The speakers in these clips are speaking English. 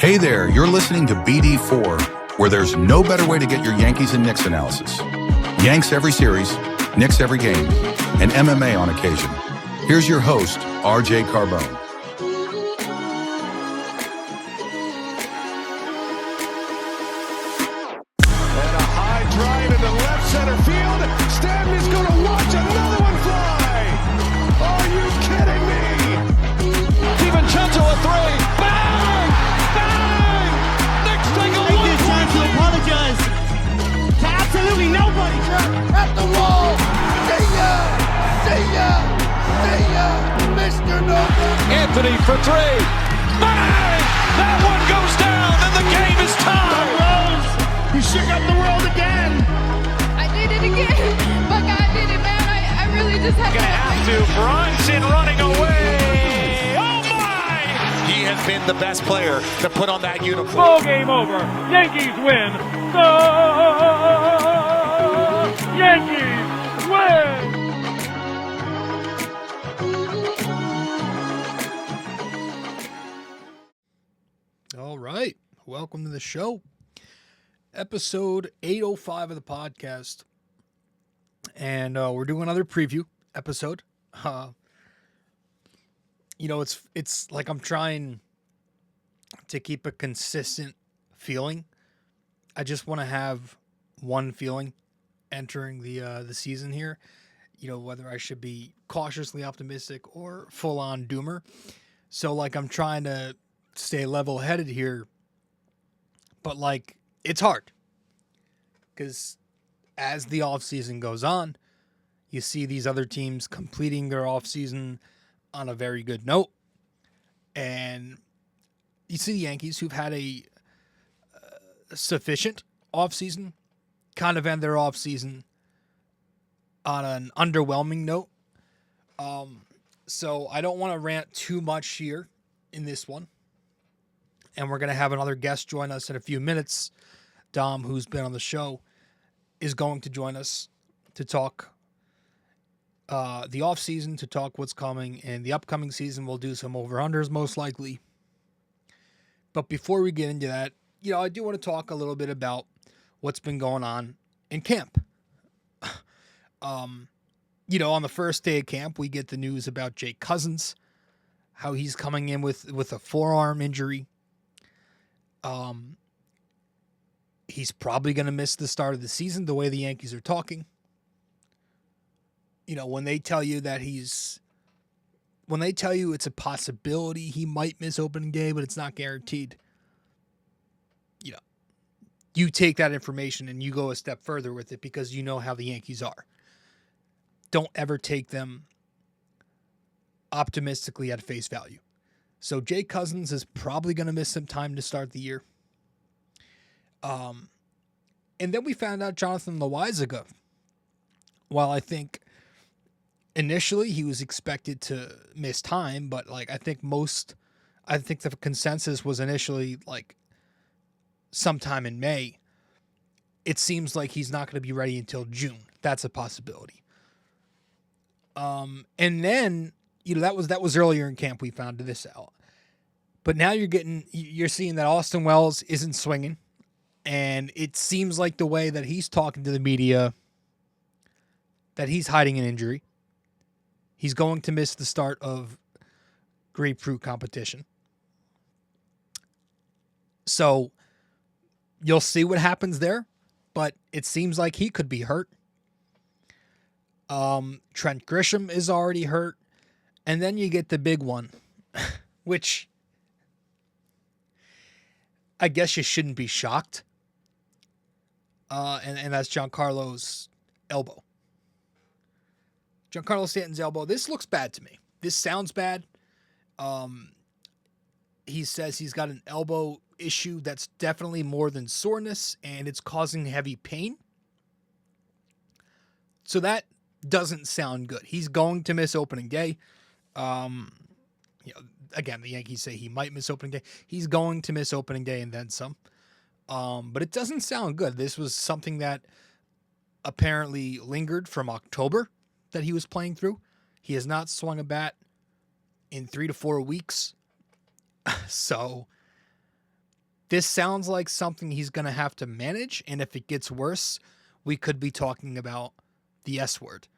Hey there, you're listening to BD4, where there's no better way to get your Yankees and Knicks analysis. Yanks every series, Knicks every game, and MMA on occasion. Here's your host, RJ Carbone. And a high drive into left center field. Stanton is going to watch another one fly. Are you kidding me? DiVincenzo a three. Bang! Bang! Knicks take a Take this time to apologize to absolutely nobody. At the wall. See ya! See ya! See ya! Mr. Nova! Anthony for three. Bang! That one goes down and the game is tied. Rose, you shook up the world again. I did it again. My God did it, man. I really just had Gonna have to. Brunson running away. Oh my! He has been the best player to put on that uniform. Ball game over. Yankees win. The Yankees win. All right. Welcome to the show. Episode 805 of the podcast. And we're doing another preview episode. It's like I'm trying to keep a consistent feeling. I just want to have one feeling entering the season here. You know, whether I should be cautiously optimistic or full-on doomer. So, like, I'm trying to stay level-headed here. But, like, it's hard. Because as the offseason goes on, you see these other teams completing their offseason on a very good note. And you see the Yankees, who've had a sufficient offseason, kind of end their offseason on an underwhelming note. So I don't want to rant too much here in this one. And we're going to have another guest join us in a few minutes. Dom, who's been on the show, is going to join us to talk the offseason, to talk what's coming. And the upcoming season, we'll do some over-unders most likely. But before we get into that, I do want to talk a little bit about what's been going on in camp. On the first day of camp, we get the news about Jake Cousins, how he's coming in with a forearm injury. He's probably going to miss the start of the season, the way the Yankees are talking. When they tell you it's a possibility he might miss opening day, but it's not guaranteed. You take that information and you go a step further with it because you know how the Yankees are. Don't ever take them optimistically at face value. So Jake Cousins is probably going to miss some time to start the year. And then we found out Jonathan Loaizaga. While I think initially he was expected to miss time, but I think the consensus was initially sometime in May. It seems like he's not going to be ready until June. That's a possibility. And then, that was earlier in camp we found this out. But now you're seeing that Austin Wells isn't swinging. And it seems like the way that he's talking to the media that he's hiding an injury. He's going to miss the start of grapefruit competition. So you'll see what happens there, but it seems like he could be hurt. Trent Grisham is already hurt. And then you get the big one, which I guess you shouldn't be shocked. And that's Giancarlo's elbow. Giancarlo Stanton's elbow. This looks bad to me. This sounds bad. He says he's got an elbow issue that's definitely more than soreness, and it's causing heavy pain. So that doesn't sound good. He's going to miss opening day. Again, the Yankees say he might miss opening day. He's going to miss opening day and then some. But it doesn't sound good. This was something that apparently lingered from October that he was playing through. He has not swung a bat in 3 to 4 weeks. So This sounds like something he's going to have to manage, and if it gets worse, we could be talking about the S word,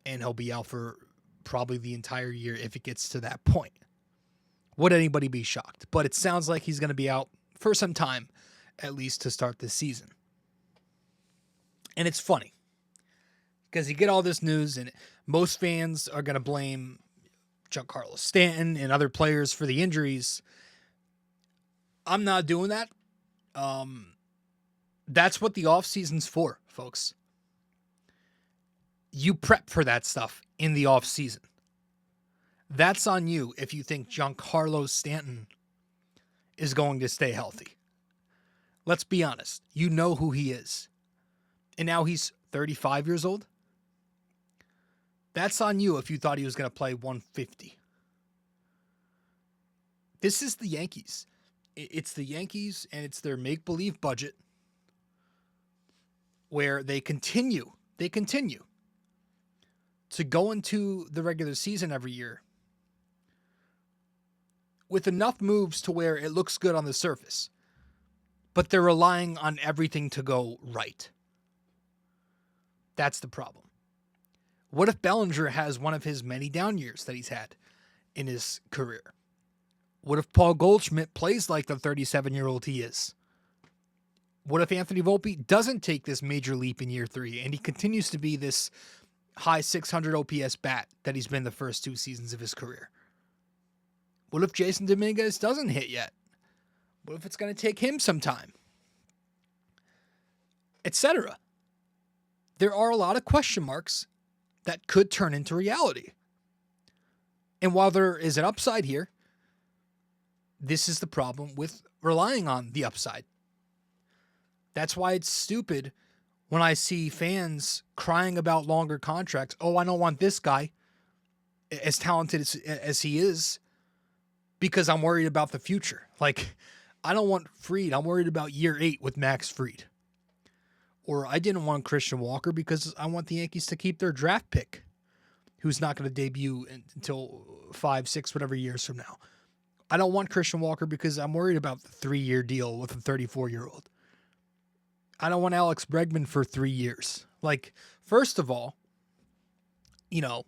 and he'll be out for probably the entire year if it gets to that point. Would anybody be shocked? But it sounds like he's going to be out for some time, at least to start this season. And it's funny, because you get all this news, and most fans are going to blame Giancarlo Stanton and other players for the injuries. I'm not doing that. That's what the offseason's for, folks. You prep for that stuff in the offseason. That's on you if you think Giancarlo Stanton is going to stay healthy. Let's be honest. You know who he is. And now he's 35 years old. That's on you if you thought he was going to play 150. This is the Yankees. It's the Yankees, and it's their make-believe budget where they continue to go into the regular season every year with enough moves to where it looks good on the surface, but they're relying on everything to go right. That's the problem. What if Bellinger has one of his many down years that he's had in his career? What if Paul Goldschmidt plays like the 37-year-old he is? What if Anthony Volpe doesn't take this major leap in year 3 and he continues to be this high 600 OPS bat that he's been the first 2 seasons of his career? What if Jason Dominguez doesn't hit yet? What if it's going to take him some time? Etc. There are a lot of question marks that could turn into reality. And while there is an upside here, this is the problem with relying on the upside. That's why it's stupid when I see fans crying about longer contracts. Oh, I don't want this guy, as talented as he is, because I'm worried about the future. Like, I don't want Fried. I'm worried about year 8 with Max Fried. Or I didn't want Christian Walker because I want the Yankees to keep their draft pick, who's not going to debut until 5, 6, whatever years from now. I don't want Christian Walker because I'm worried about the 3-year deal with a 34-year-old. I don't want Alex Bregman for 3 years. Like, first of all, you know,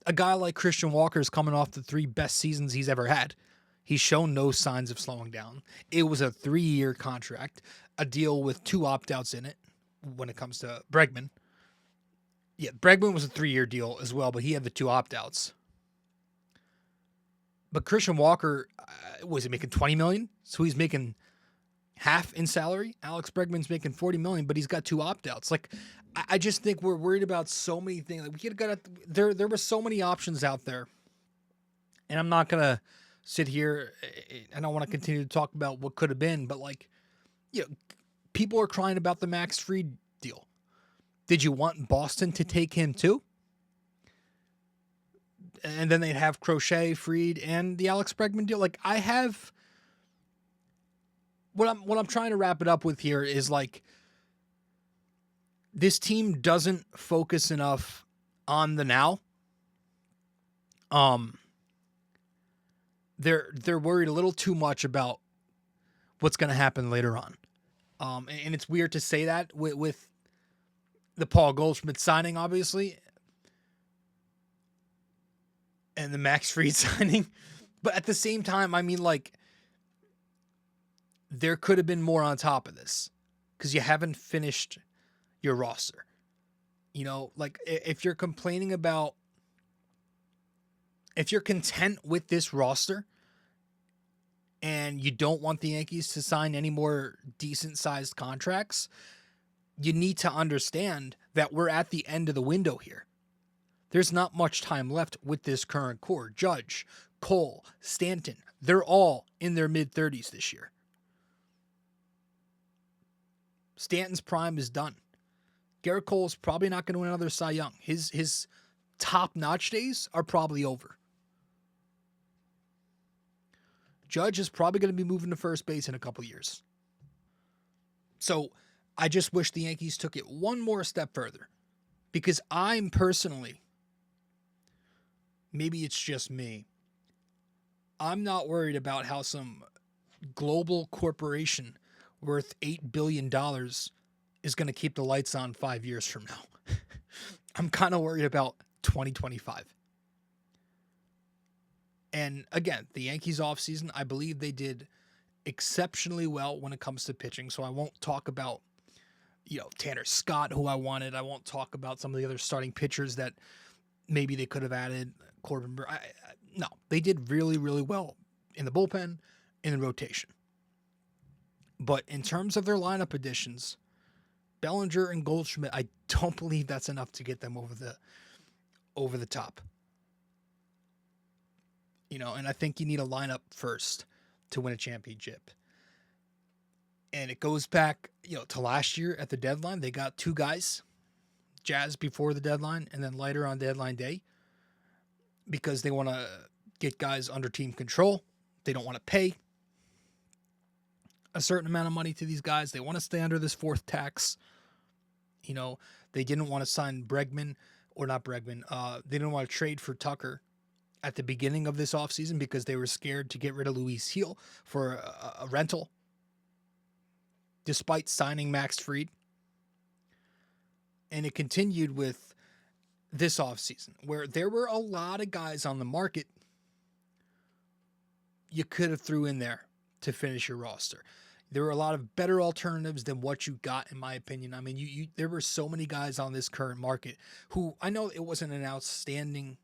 a guy like Christian Walker is coming off the 3 best seasons he's ever had. He's shown no signs of slowing down. It was a 3-year contract, a deal with 2 opt-outs in it when it comes to Bregman. Yeah, Bregman was a 3-year deal as well, but he had the 2 opt-outs. But Christian Walker, was he making $20 million? So he's making half in salary. Alex Bregman's making $40 million, but he's got 2 opt-outs. Like, I just think we're worried about so many things. Like, we could have got there were so many options out there, and I'm not gonna sit here. I don't want to continue to talk about what could have been, but like, you know, people are crying about the Max Fried deal. Did you want Boston to take him too? And then they'd have Crochet, Fried, and the Alex Bregman deal. Like, I have what I'm trying to wrap it up with here is like, this team doesn't focus enough on the now. They're worried a little too much about what's going to happen later on. And it's weird to say that with the Paul Goldschmidt signing, obviously, and the Max Fried signing. But at the same time, I mean, like, there could have been more on top of this because you haven't finished your roster. You know, like, if you're complaining about, if you're content with this roster and you don't want the Yankees to sign any more decent sized contracts, you need to understand that we're at the end of the window here. There's not much time left with this current core. Judge, Cole, Stanton, they're all in their mid-30s this year. Stanton's prime is done. Garrett Cole's probably not going to win another Cy Young. His top-notch days are probably over. Judge is probably going to be moving to first base in a couple years. So I just wish the Yankees took it one more step further, because I'm personally, maybe it's just me, I'm not worried about how some global corporation worth $8 billion is going to keep the lights on 5 years from now. I'm kind of worried about 2025. And again, the Yankees offseason, I believe they did exceptionally well when it comes to pitching. So I won't talk about, Tanner Scott, who I wanted. I won't talk about some of the other starting pitchers that maybe they could have added. Corbin, no, they did really, really well in the bullpen, in the rotation. But in terms of their lineup additions, Bellinger and Goldschmidt, I don't believe that's enough to get them over the top. And I think you need a lineup first to win a championship. And it goes back, to last year at the deadline. They got two guys, Jazz before the deadline and then later on deadline day, because they want to get guys under team control. They don't want to pay a certain amount of money to these guys. They want to stay under this fourth tax. They didn't want to sign Bregman, or not Bregman. They didn't want to trade for Tucker at the beginning of this offseason because they were scared to get rid of Luis Gil for a rental, despite signing Max Fried. And it continued with this offseason, where there were a lot of guys on the market you could have threw in there to finish your roster. There were a lot of better alternatives than what you got, in my opinion. I mean, there were so many guys on this current market who, I know it wasn't an outstanding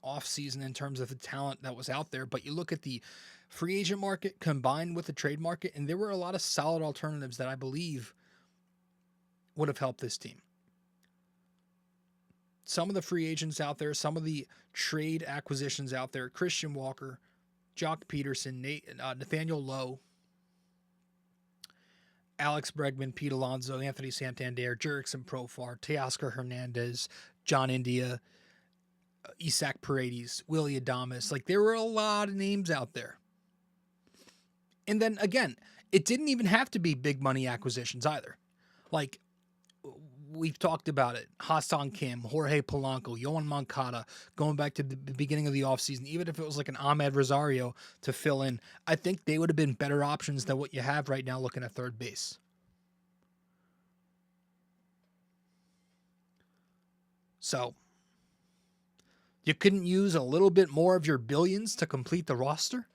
offseason in terms of the talent that was out there, but you look at the free agent market combined with the trade market, and there were a lot of solid alternatives that I believe would have helped this team. Some of the free agents out there, some of the trade acquisitions out there, Christian Walker, Jock Peterson, Nathaniel Lowe, Alex Bregman, Pete Alonso, Anthony Santander, Jurickson Profar, Teoscar Hernandez, John India, Isaac Paredes, Willie Adames. Like, there were a lot of names out there. And then, again, it didn't even have to be big money acquisitions either. Like, we've talked about it. Hassan Kim, Jorge Polanco, Yohan Moncada, going back to the beginning of the offseason, even if it was like an Ahmed Rosario to fill in, I think they would have been better options than what you have right now looking at third base. So, you couldn't use a little bit more of your billions to complete the roster?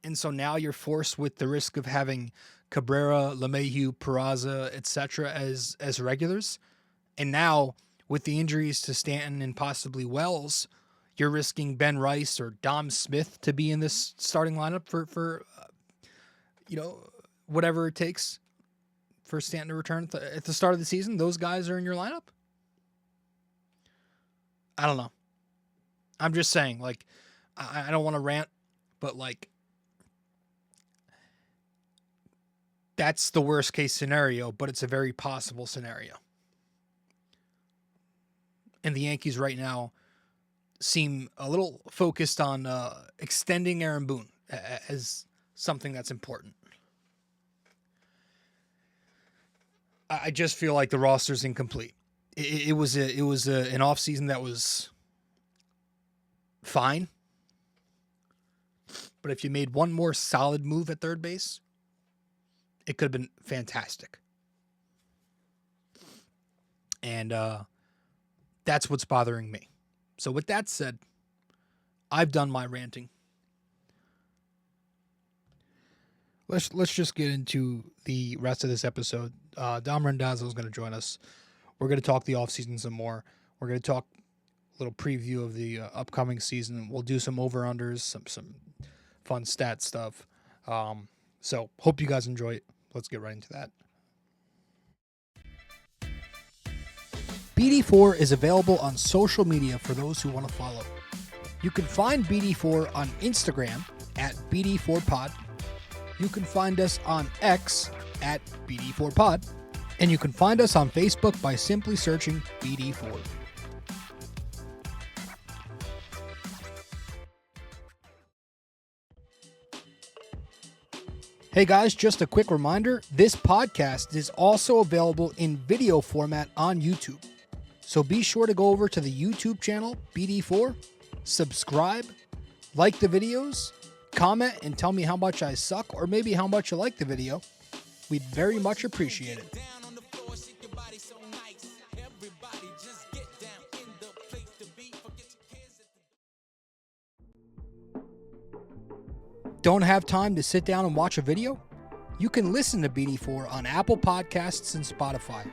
And so now you're forced with the risk of having Cabrera, LeMahieu, Peraza, etc. as regulars. And now, with the injuries to Stanton and possibly Wells, you're risking Ben Rice or Dom Smith to be in this starting lineup for whatever it takes for Stanton to return at the start of the season. Those guys are in your lineup? I don't know. I'm just saying, like, I don't want to rant, but, like, that's the worst case scenario, but it's a very possible scenario. And the Yankees right now seem a little focused on extending Aaron Boone as something that's important. I just feel like the roster's incomplete. It was an offseason that was fine. But if you made one more solid move at third base, it could have been fantastic. And that's what's bothering me. So with that said, I've done my ranting. Let's just get into the rest of this episode. Dom Randazzo is going to join us. We're going to talk the offseason some more. We're going to talk a little preview of the upcoming season. We'll do some over-unders, some fun stat stuff. So hope you guys enjoy it. Let's get right into that. BD4 is available on social media for those who want to follow. You can find BD4 on Instagram at BD4Pod. You can find us on X at BD4Pod. And you can find us on Facebook by simply searching BD4. Hey guys, just a quick reminder, this podcast is also available in video format on YouTube. So be sure to go over to the YouTube channel, BD4, subscribe, like the videos, comment, and tell me how much I suck or maybe how much you like the video. We'd very much appreciate it. Don't have time to sit down and watch a video? You can listen to BD4 on Apple Podcasts and Spotify.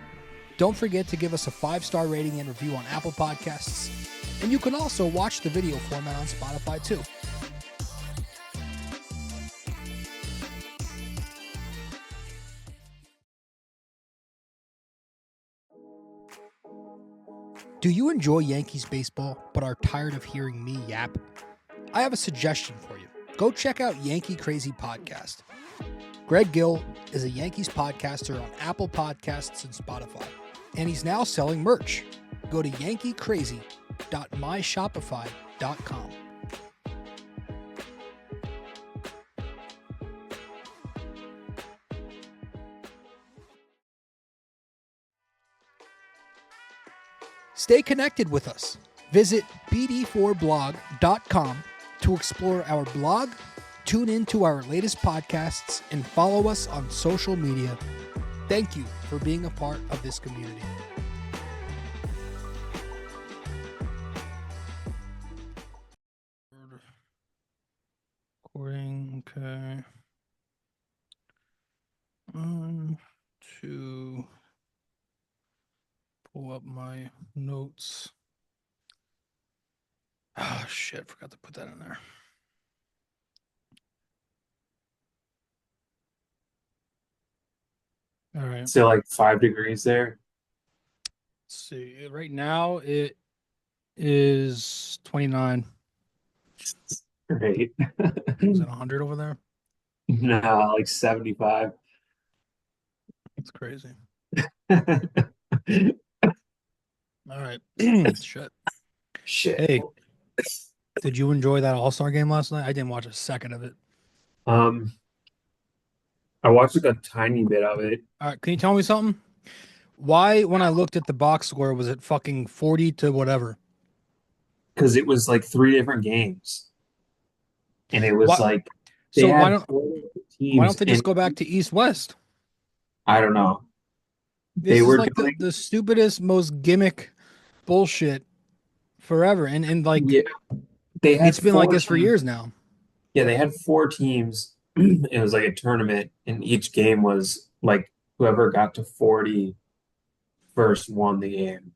Don't forget to give us a 5-star rating and review on Apple Podcasts. And you can also watch the video format on Spotify too. Do you enjoy Yankees baseball but are tired of hearing me yap? I have a suggestion for you. Go check out Yankee Crazy Podcast. Greg Gill is a Yankees podcaster on Apple Podcasts and Spotify, and he's now selling merch. Go to yankeecrazy.myshopify.com. Stay connected with us. Visit BD4blog.com to explore our blog, tune in to our latest podcasts, and follow us on social media. Thank you for being a part of this community. Recording, okay. To pull up my notes. Oh, shit, forgot to put that in there. All right. So like 5 degrees there. Let's see. Right now it is 29. Great. Is it 100 over there? No, like 75. That's crazy. All right. Shit. Shit. Hey, did you enjoy that All-Star game last night? I didn't watch a second of it. I watched like a tiny bit of it. All right. Can you tell me something? Why, when I looked at the box score, was it fucking 40 to whatever? Because it was like 3 different games. And it was like so they why had don't 4 teams why don't they just and- go back to East-West? I don't know. This They is were like doing the stupidest, most gimmick bullshit forever. And like yeah, they had it's been like 4 this for teams. years now. Yeah, they had 4 teams. It was like a tournament, and each game was like whoever got to 40 first won the game.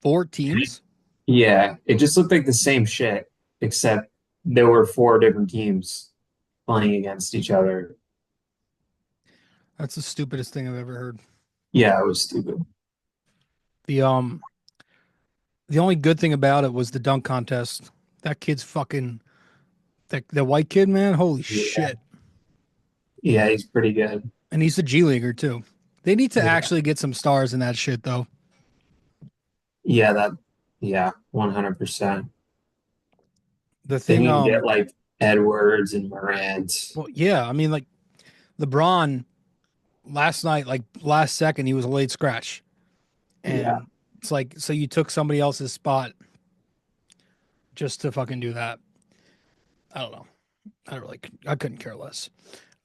4 teams? Yeah, it just looked like the same shit, except there were 4 different teams playing against each other. That's the stupidest thing I've ever heard. Yeah, it was stupid. The only good thing about it was the dunk contest. That kid's fucking the white kid, man. Holy shit. Yeah, he's pretty good. And he's a G leaguer too. They need to Yeah. actually get some stars in that shit though. Yeah, 100%. The They thing need to get like Edwards and Morant. well, yeah, I mean like LeBron last night, like last second, he was a late scratch. And Yeah. it's like, so you took somebody else's spot just to fucking do that. I don't know. I couldn't care less.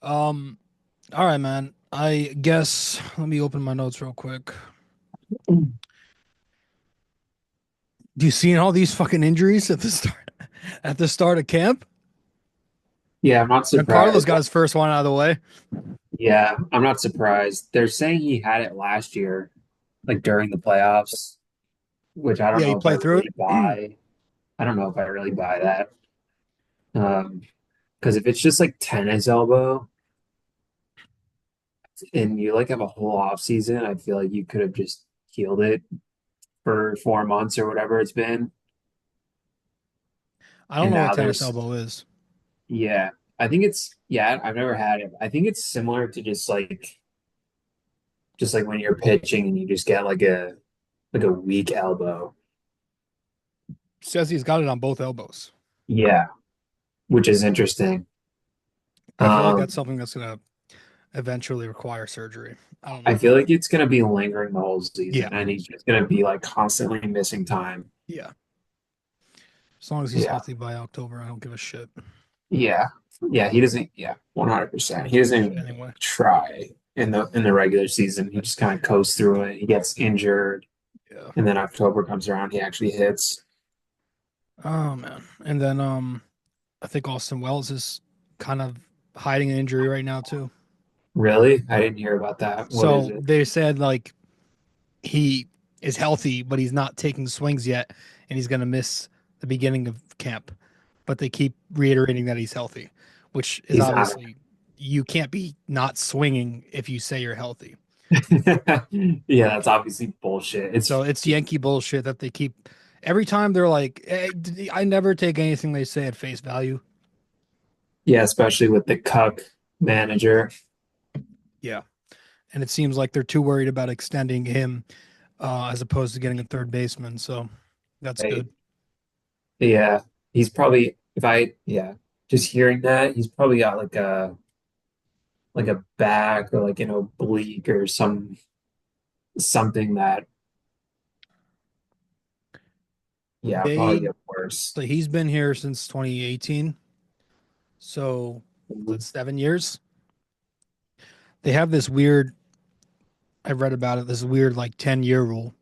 All right, man. I guess let me open my notes real quick. Do you see all these fucking injuries at the start of camp? Yeah, I'm not surprised. Carlos got his first one out of the way. Yeah, I'm not surprised. They're saying he had it last year, like during the playoffs, which I don't Yeah, he know if played I through really it. buy. I don't know if I really buy that. Because if it's just like tennis elbow and you like have a whole off season, I feel like you could have just healed it for 4 months or whatever it's been. I don't And know now what tennis there's- elbow is. Yeah, I think I've never had it. I think it's similar to just like when you're pitching and you just get like a weak elbow. Says he's got it on both elbows. Yeah, which is interesting. I feel like Um, that's something that's gonna eventually require surgery. I don't know. I feel like it's gonna be lingering the whole season, Yeah. and he's just gonna be like constantly missing time. Yeah. As long as he's Yeah. healthy by October, I don't give a shit. Yeah. Yeah, he doesn't 100%. He doesn't even Anyway. try in the regular season. He just kind of coasts through it. He gets injured, Yeah. and then October comes around, he actually hits. Oh man. And then I think Austin Wells is kind of hiding an injury right now too. Really? I didn't hear about that. What is So it? they said like he is healthy, but he's not taking swings yet, and he's gonna miss the beginning of camp. But they keep reiterating that he's healthy, which is He's not. obviously you can't be not swinging if you say you're healthy. Yeah, that's obviously bullshit. So it's Yankee bullshit that they keep every time they're like, hey, I never take anything they say at face value. Yeah, especially with the cuck manager. Yeah. And it seems like they're too worried about extending him as opposed to getting a third baseman. So that's Right? good. Yeah, he's probably just hearing that, he's probably got like a back or like an oblique or something that probably They get worse. so he's been here since 2018. So that's 7 years. They have this weird, I've read about it, this weird like 10-year rule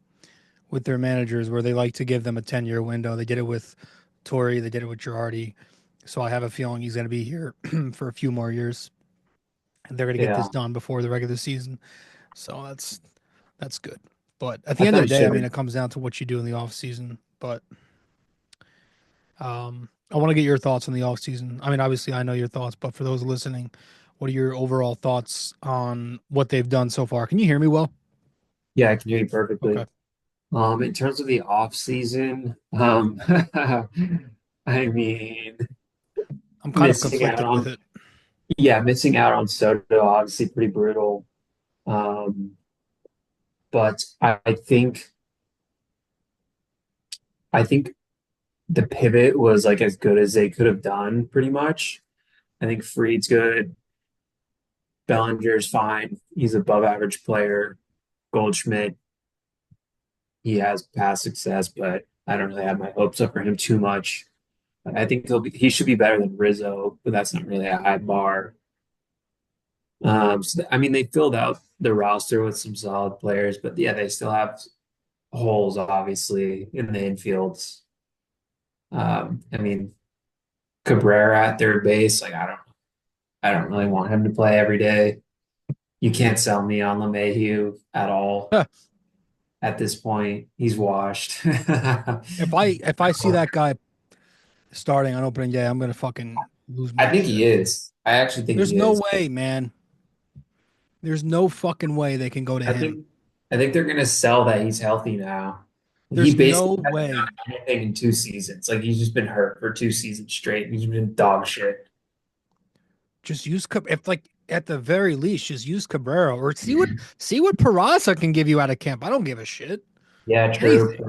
with their managers where they like to give them a 10-year window. They did it with Torrey, they did it with Girardi. So I have a feeling he's going to be here for a few more years. And they're going to get Yeah, this done before the regular season. So that's good. But at the I end of thought the he day, I should mean, have. it comes down to what you do in the off season. But I want to get your thoughts on the off season. I mean, obviously, I know your thoughts, but for those listening, what are your overall thoughts on what they've done so far? Can you hear me well? Yeah, I can hear you perfectly. Okay. In terms of the off season, I mean, I'm kind of missing out conflicted with on it. missing out on Soto, obviously pretty brutal. Um, but I think the pivot was like as good as they could have done, pretty much. I think Freed's good. Bellinger's fine. He's above average player. Goldschmidt, he has past success, but I don't really have my hopes up for him too much. I think he should be better than Rizzo, but that's not really a high bar. I mean, they filled out the roster with some solid players, but yeah, they still have holes, obviously, in the infields. I mean, Cabrera at third base, like I don't really want him to play every day. You can't sell me on LeMahieu at all Huh. at this point. He's washed. If I see that guy starting on opening day, I'm gonna fucking lose I my think he shit. is. I actually think There's he no is. way, man. There's no fucking way they can go to I him. think I think they're gonna sell that he's healthy now. He There's no basically hasn't way. done anything in 2 seasons. Like he's just been hurt for 2 seasons straight. He's been dog shit. Just use if like at the very least, just use Cabrera or see what Peraza can give you out of camp. I don't give a shit. Yeah, true. Anything.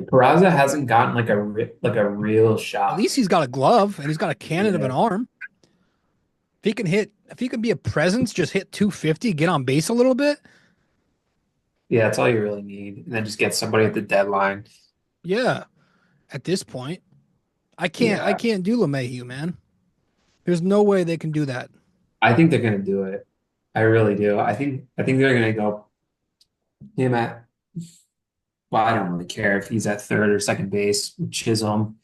Peraza hasn't gotten like a real At shot. least he's got a glove and he's got a cannon of an Yeah. arm. If he can be a presence, just hit 250, get on base a little bit. Yeah, that's all you really need. And then just get somebody at the deadline. Yeah. At this point, I Yeah. can't do LeMahieu, man. There's no way they can do that. I think they're gonna do it. I really do. I think they're gonna go him at well, I don't really care if he's at third or second base with Chisholm.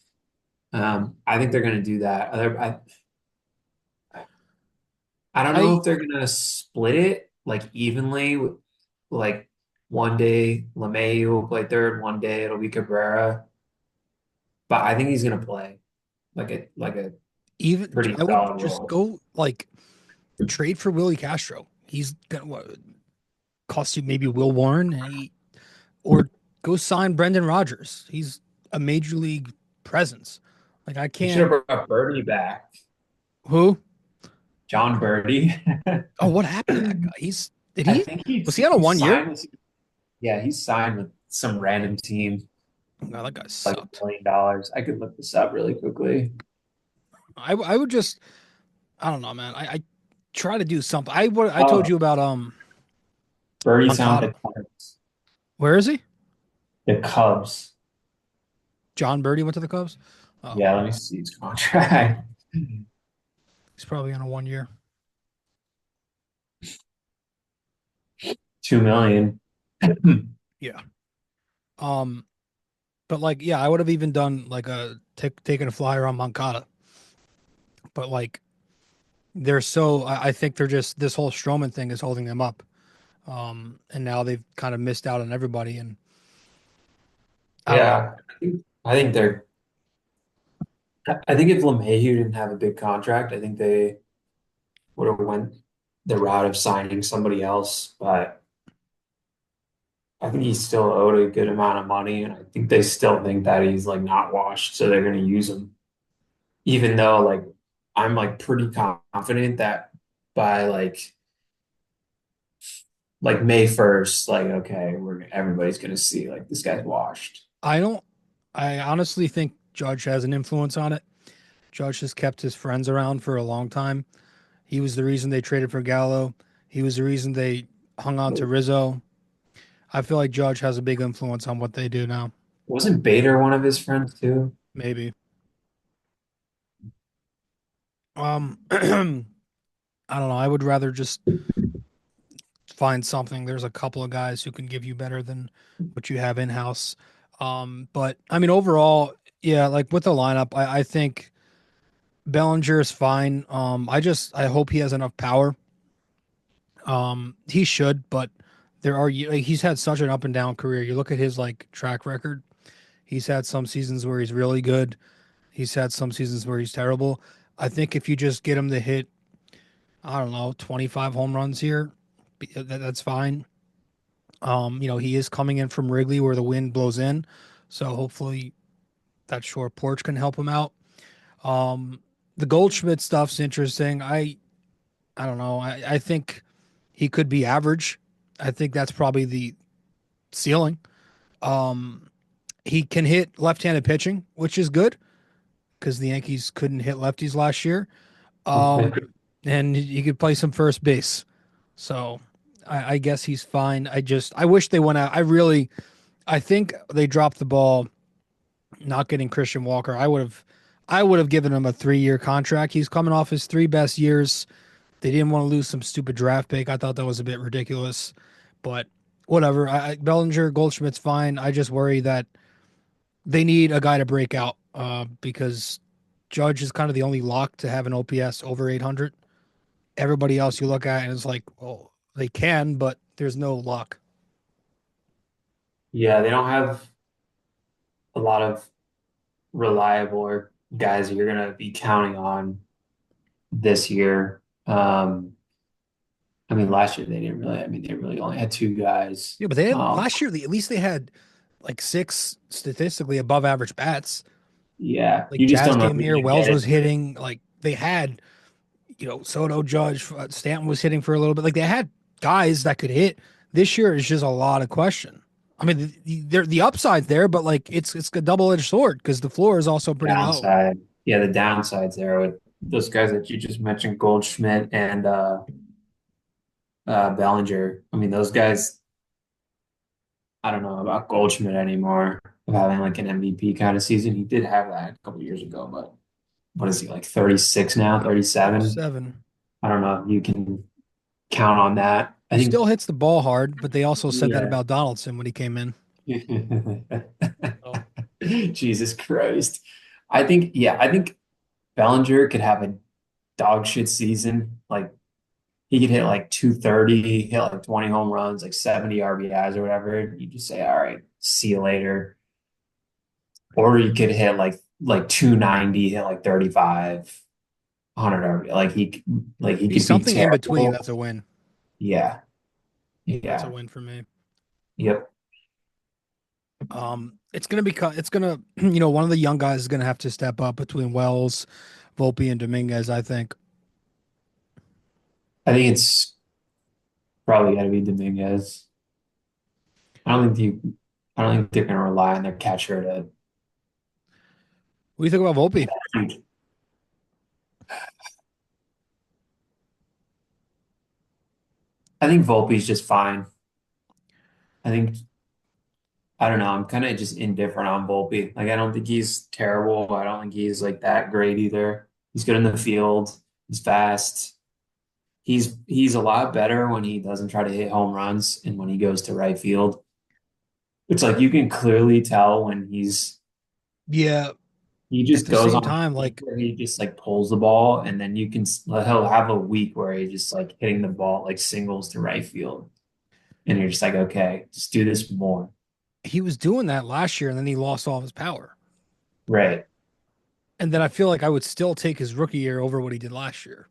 I think they're gonna do that. I don't know I if they're gonna split it like evenly. Like one day LeMahieu will play third, one day it'll be Cabrera. But I think he's gonna play like a even pretty I would solid just role. go like trade for Willie Castro. He's gonna cost you maybe Will Warren, or go sign Brendan Rodgers. He's a major league presence. Like I You should can't. have brought Birdie back. Who? John Birdie. Oh, what happened to that guy? Did I he think was he on a he 1 year? signed with yeah, he's signed with some random team, No, that guy like sucked. $1 million. I could look this up really quickly. I would just I don't know, man. I try to do something. I told Oh, you about Birdie signed Moncada. with the Cubs. Where is he? The Cubs. John Birdie went to the Cubs. Oh, Yeah, let me see his contract. he's probably on a 1 year. 2 million. Yeah. Um, but like, yeah, I would have even done like taking a flyer on Moncada. But like, they're so I think they're just this whole Stroman thing is holding them up. And now they've kind of missed out on everybody. And I don't know. Yeah, I think they're. I think if LeMahieu didn't have a big contract, I think they would have went the route of signing somebody else. But I think he's still owed a good amount of money, and I think they still think that he's like not washed, so they're going to use him. Even though like I'm like pretty confident that by like May 1st, like okay, we're everybody's going to see like this guy's washed. I don't. I honestly think Judge has an influence on it. Judge has kept his friends around for a long time. He was the reason they traded for Gallo. He was the reason they hung on to Rizzo. I feel like Judge has a big influence on what they do now. Wasn't Bader one of his friends too? Maybe. I don't know. I would rather just find something. There's a couple of guys who can give you better than what you have in house. But I mean, overall, yeah, like with the lineup, I think Bellinger is fine. I hope he has enough power. He should, but there are like, he's had such an up and down career. You look at his like track record. He's had some seasons where he's really good. He's had some seasons where he's terrible. I think if you just get him to hit, I don't know, 25 home runs here, that's fine. He is coming in from Wrigley where the wind blows in, so hopefully that short porch can help him out. Um, the Goldschmidt stuff's interesting. I don't know. I think he could be average. I think that's probably the ceiling. Um, he can hit left-handed pitching, which is good because the Yankees couldn't hit lefties last year. And he could play some first base. So I guess he's fine. I wish they went out. I think they dropped the ball not getting Christian Walker. I would have given him a 3-year contract. He's coming off his 3 best years. They didn't want to lose some stupid draft pick. I thought that was a bit ridiculous, but whatever. Bellinger, Goldschmidt's fine. I just worry that they need a guy to break out because Judge is kind of the only lock to have an OPS over 800. Everybody else you look at and it's like, well, they can, but there's no lock. Yeah, they don't have a lot of reliable or guys you're gonna be counting on this year. I mean, last year they didn't really. I mean, they really only had two guys. Yeah, but they had last year. At least they had like 6 statistically above average bats. Yeah, Like you just Jazz don't know came who here, you Wells get was it. hitting. Like they had, Soto, Judge, Stanton was hitting for a little bit. Like they had guys that could hit. This year is just a lot of question. I mean, the upside's there, but like it's a double edged sword because the floor is also pretty low. Downside. Yeah, the downsides there with those guys that you just mentioned, Goldschmidt and Bellinger. I mean, those guys. I don't know about Goldschmidt anymore of having like an MVP kind of season. He did have that a couple years ago, but what is he like 36 now, 37? 7. I don't know. You can count on that. I He think, still hits the ball hard, but they also said that yeah. about Donaldson when he came in. Oh, Jesus Christ. I think Bellinger could have a dog shit season. Like he could hit like 230, hit like 20 home runs, like 70 RBIs or whatever. You just say, all right, see you later. Or you could hit like 290, hit like 35, 100 RBI. Like he be could be something in between. terrible. That's a win. Yeah. That's a Yeah. win for me. Yep. It's gonna be. It's gonna. One of the young guys is gonna have to step up between Wells, Volpe, and Dominguez. I think. I think it's probably got to be Dominguez. I don't think you. I don't think they're going to rely on their catcher to. What do you think about Volpe? I think Volpe's just fine. I think I don't know. I'm kind of just indifferent on Volpe. Like, I don't think he's terrible. I don't think he's like that great either. He's good in the field. He's fast. He's a lot better when he doesn't try to hit home runs and when he goes to right field. It's like you can clearly tell when Yeah. he At just the goes same on a time, streak like where he just like pulls the ball, and then you can he'll have a week where he's just like hitting the ball like singles to right field, and you're just like, okay, just do this more. he was doing that last year, and then he lost all of his power. Right. And then I feel like I would still take his rookie year over what he did last year.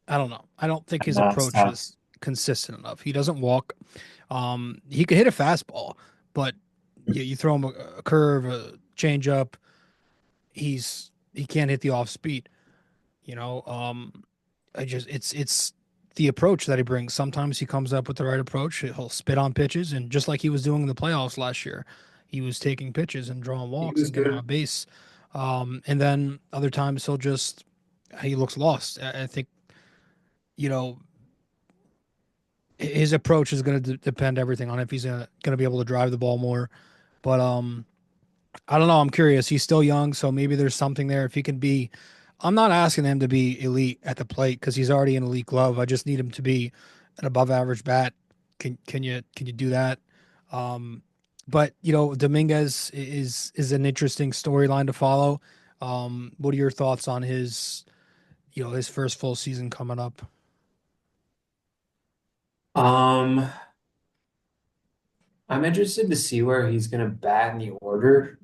I don't know. I don't think his That's approach tough. is consistent enough. He doesn't walk. He could hit a fastball, but you throw him a curve, a changeup. He can't hit the off speed. You know, I just it's the approach that he brings. Sometimes he comes up with the right approach. He'll spit on pitches, and just like he was doing in the playoffs last year, he was taking pitches and drawing He walks was and getting on good. base. And then other times he looks lost. I think you know his approach is going to depend everything on if he's going to be able to drive the ball more. But I don't know. I'm curious. He's still young, so maybe there's something there. If he can be, I'm not asking him to be elite at the plate because he's already an elite glove. I just need him to be an above average bat. Can you do that? Um, but Dominguez is an interesting storyline to follow. What are your thoughts on his first full season coming up? Um, I'm interested to see where he's gonna bat in the order.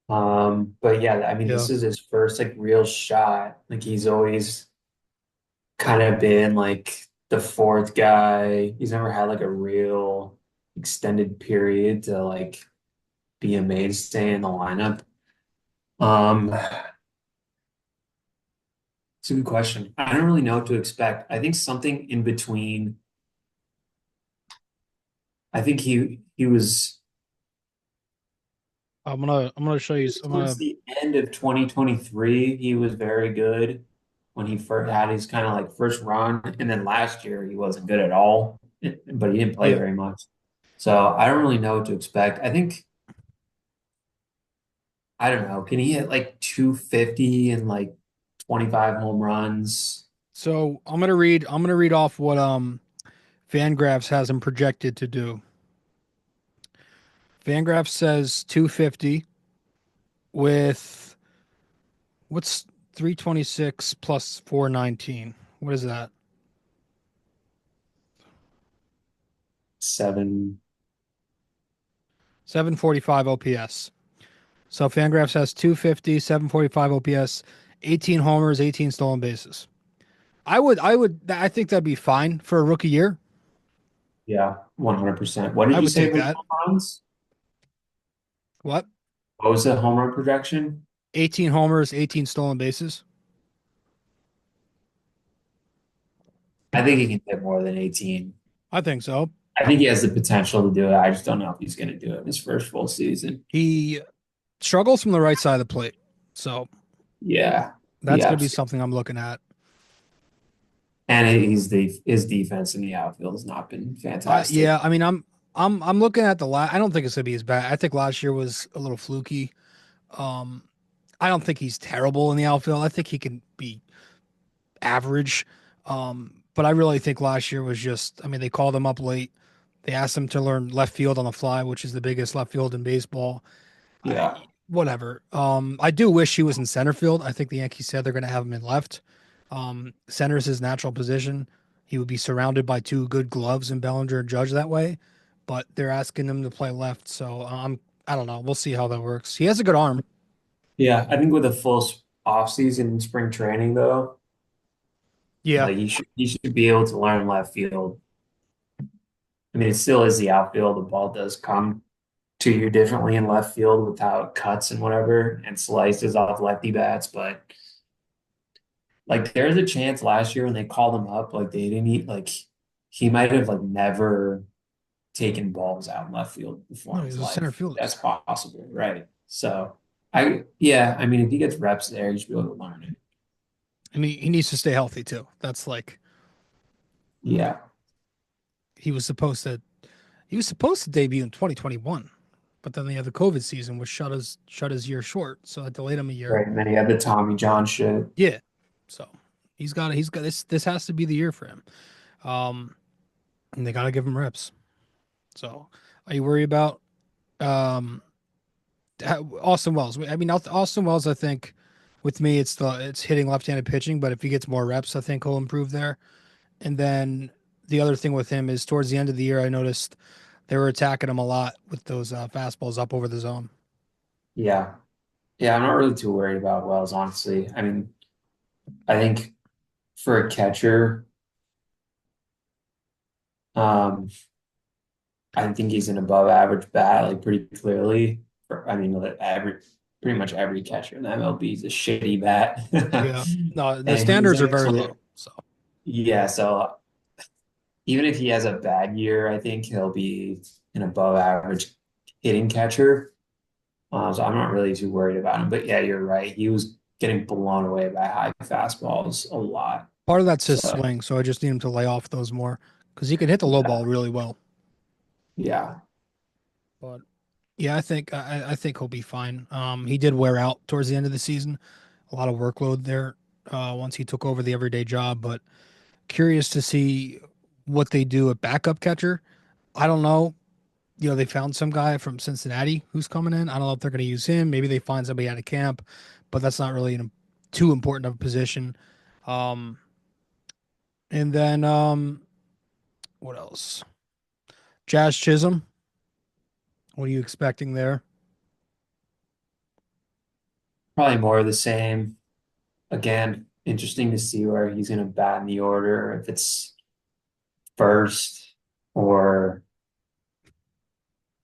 But yeah, I mean, Yeah. this is his first like real shot. Like he's always kind of been like the fourth guy. He's never had like a real extended period to like be a mainstay in the lineup. It's a good question. I don't really know what to expect. I think something in between. I think he was I'm gonna show you. I'm towards gonna the end of 2023. He was very good when he first had his kind of like first run, and then last year he wasn't good at all, but he didn't play yeah. very much. So I don't really know what to expect. I think I don't know. Can he hit like 250 and like 25 home runs? So I'm gonna read off what Fangraphs has him projected to do. Fangraphs says 250 with what's 326 plus 419. What is that? Seven. 745 OPS. So Fangraphs has 250, 745 OPS, 18 homers, 18 stolen bases. I think that'd be fine for a rookie year. Yeah, 100%. What did I you would say take for the that. home runs? What? What was the home run projection? 18 homers, 18 stolen bases. I think he can hit more than 18. I think so. I think he has the potential to do it. I just don't know if he's going to do it in his first full season. He struggles from the right side of the plate. So Yeah, that's going yeah. to be something I'm looking at. And his defense in the outfield has not been fantastic. Yeah, I mean, I'm looking at I don't think it's gonna be as bad. I think last year was a little fluky. Um, I don't think he's terrible in the outfield. I think he can be average. But I really think last year was just. I mean, they called him up late. They asked him to learn left field on the fly, which is the biggest left field in baseball. Yeah, Whatever. I do wish he was in center field. I think the Yankees said they're going to have him in left. Center is his natural position. He would be surrounded by two good gloves in Bellinger and Judge that way, but they're asking him to play left. So I don't know. We'll see how that works. He has a good arm. yeah. I think with a full off season in spring training, though, Yeah. like he should be able to learn left field. I mean, it still is the outfield. The ball does come to you differently in left field with how it cuts and whatever and slices off lefty bats, but like there's a chance last year when they called him up, like they didn't eat like he might have like never taken balls out in left field before No, in he's his a center life. fielder. That's possible, right? So yeah, I mean if he gets reps there, he should be able to learn it. And he needs to stay healthy too. That's like Yeah. he was supposed to He was supposed to debut in 2021, but then they had the COVID season, which shut his year short, so that delayed him a year. Right, and then he had the Tommy John shit. Yeah, so he's got this. This has to be the year for him. Um, and they got to give him reps. So, are you worried about um Austin Wells? I mean, Austin Wells. I think with me, it's hitting left-handed pitching, but if he gets more reps, I think he'll improve there. And then the other thing with him is towards the end of the year, I noticed they were attacking him a lot with those fastballs up over the zone. Yeah. Yeah, I'm not really too worried about Wells, honestly. I mean, I think for a catcher, um, I think he's an above average bat, like pretty clearly. I mean, pretty much every catcher in the MLB is a shitty bat. Yeah. No, the And he's standards are very actually, low. So yeah, so even if he has a bad year, I think he'll be an above average hitting catcher. So I'm not really too worried about him. But yeah, you're right. He was getting blown away by high fastballs a lot. part of that's his So swing. So I just need him to lay off those more because he can hit the low yeah, ball really well. yeah, But yeah, I think he'll be fine. He did wear out towards the end of the season, a lot of workload there. Once he took over the everyday job, but curious to see what they do at backup catcher. I don't know. They found some guy from Cincinnati who's coming in. I don't know if they're going to use him. Maybe they find somebody out of camp, but that's not really too important of a position. Um, and then what else? Jazz Chisholm. What are you expecting there? probably more of the same. Again, interesting to see where he's going to bat in the order, if it's first or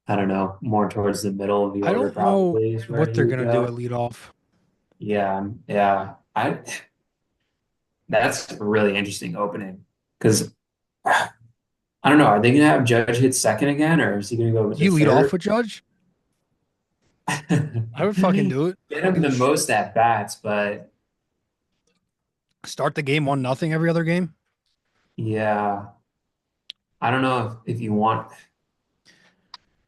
I don't know, more towards the middle of the I order don't know probably is where what he they're would going to do at go. leadoff. Yeah, yeah. That's a really interesting opening because I don't know, are they going to have Judge hit second again, or is he going to go with Do the you lead off third? with Judge? I would fucking do it. Get Who him the gives a shit? most at bats, but Start the game 1-0 every other game. yeah, I don't know if you want.